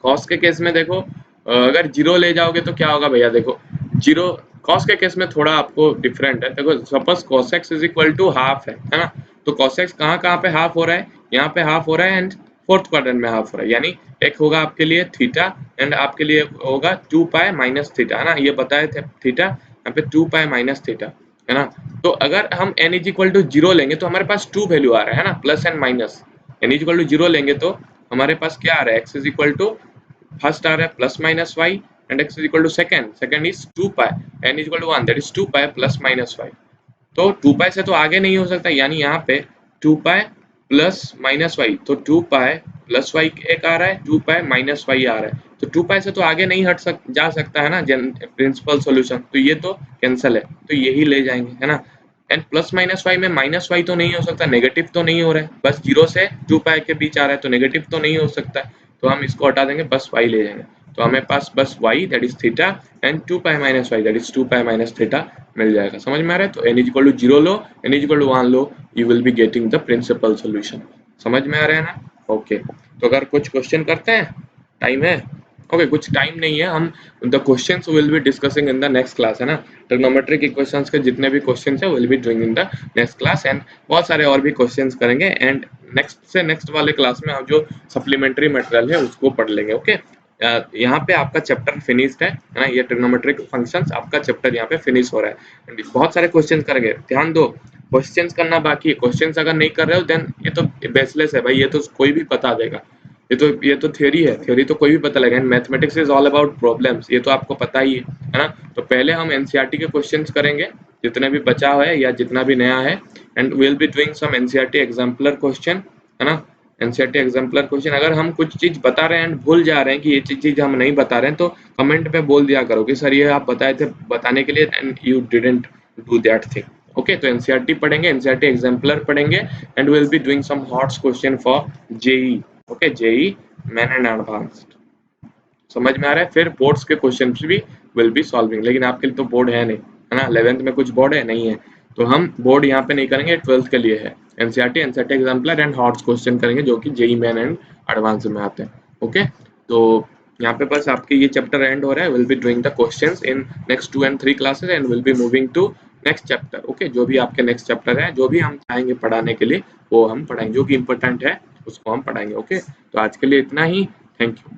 कॉस के केस में देखो, अगर 0 ले जाओगे तो क्या होगा भैया? देखो 0 कॉस के केस में थोड़ा आपको डिफरेंट है। देखो suppose cos x is equal to half है ना, तो cos x कहाँ पे हाफ हो रहा है? यहाँ पे हाफ हो रहा है एंड फोर्थ क्वाड्रेंट में हाफ हो रहा है, यानी एक होगा आपके लिए थीटा एंड आपके लिए होगा 2 पाई माइनस थीटा, है ना। ये बताए थे थीटा, यहाँ पे 2 पाई माइनस थीटा, है ना। तो अगर हम n इज इक्वल टू 0 लेंगे तो हमारे पास 2 वैल्यू आ रहा है ना, plus and minus. n is equal to 0 लेंगे तो हमारे पास क्या आ रहा है? x is equal to first आ रहा है plus minus y and x is equal to second is 2 pi, n is equal to 1 that is 2 pi plus minus y. तो 2 पाई से तो आगे नहीं हो सकता, यानी यहाँ पे 2 पाई प्लस माइनस वाई, तो 2 पाई प्लस वाई एक आ रहा है, 2 पाई माइनस वाई आ रहा है, तो 2 पाई से तो आगे नहीं जा सकता है ना प्रिंसिपल सॉल्यूशन, तो ये तो कैंसिल है, तो यही ले जाएंगे, है ना। एंड प्लस माइनस वाई में माइनस वाई तो नहीं हो सकता, नेगेटिव तो नहीं हो रहा है, बस 0 से 2 पाई के बीच आ रहा है, तो नेगेटिव तो नहीं हो सकता है, तो हम इसको हटा देंगे, बस y ले जाएंगे। तो हमें पास बस y that is theta and 2 pi minus y that is 2 pi minus theta मिल जाएगा। समझ में आ रहा है? तो n इज इक्वल टू 0 लो, n इज इक्वल टू 1 लो, you will be getting the principal solution. समझ में आ रहा है ना? ओके, तो अगर कुछ क्वेश्चन करते हैं, टाइम है? ओके, कुछ टाइम नहीं है, हम the questions will be discussing in the next class, है ना। ट्रिग्नोमेट्रिक इक्वेशंस के जितने भी क्वेश्चंस है will be doing in the next class and बहुत सारे और भी क्वेश्चंस करेंगे एंड नेक्स्ट वाले क्लास में हम जो सप्लीमेंट्री मटेरियल है उसको पढ़ लेंगे। ओके, यहाँ पे आपका चैप्टर फिनिश्ड है ना, ये ट्रिग्नोमेट्रिक फंक्शंस आपका चैप्टर यहाँ पे फिनिश हो रहा है। बहुत सारे क्वेश्चंस करेंगे, ध्यान दो, क्वेश्चंस करना बाकी है, क्वेश्चंस अगर नहीं कर रहे हो देन ये तो बेसलेस है भाई, ये तो कोई भी बता देगा, ये तो थ्योरी है, थ्योरी तो कोई भी पता लगेगा। Mathematics is all about problems, ये तो आपको पता ही है ना। तो पहले हम एनसीईआरटी के क्वेश्चंस करेंगे जितने भी बचा हुआ है या जितना भी नया है, and will be doing some NCERT exemplar question, है ना। एनसीईआरटी एग्जाम्पलर क्वेश्चन, अगर हम कुछ चीज बता रहे हैं एंड भूल जा रहे हैं कि ये चीज हम नहीं बता रहे हैं, तो कमेंट पे बोल दिया करो कि सर ये आप बताए थे बताने के लिए and you didn't do that thing. Okay, तो एनसीईआरटी पढ़ेंगे, एनसीईआरटी एग्जाम्पलर पढ़ेंगे and will be doing some hot question for JEE. Okay, JEE main and advanced. समझ में आ रहा है? फिर बोर्ड्स के क्वेश्चन भी विल बी सॉल्विंग, लेकिन आपके लिए तो बोर्ड है नहीं, है ना। 11th में कुछ बोर्ड है नहीं है, तो हम बोर्ड यहाँ पे नहीं करेंगे, 12th के लिए है। NCERT exemplar and hot question करेंगे जो कि जेई मेन एंड एडवांस में आते हैं। ओके, तो यहाँ पे बस आपके ये चैप्टर एंड हो रहा है, will be doing the questions in next 2 and 3 classes and will be moving to next chapter. Okay, जो भी आपके नेक्स्ट चैप्टर है, जो भी हम चाहेंगे पढ़ाने के लिए वो हम पढ़ाएंगे, जो कि इंपॉर्टेंट है उसको हम पढ़ाएंगे। ओके, तो आज के लिए इतना ही, थैंक यू।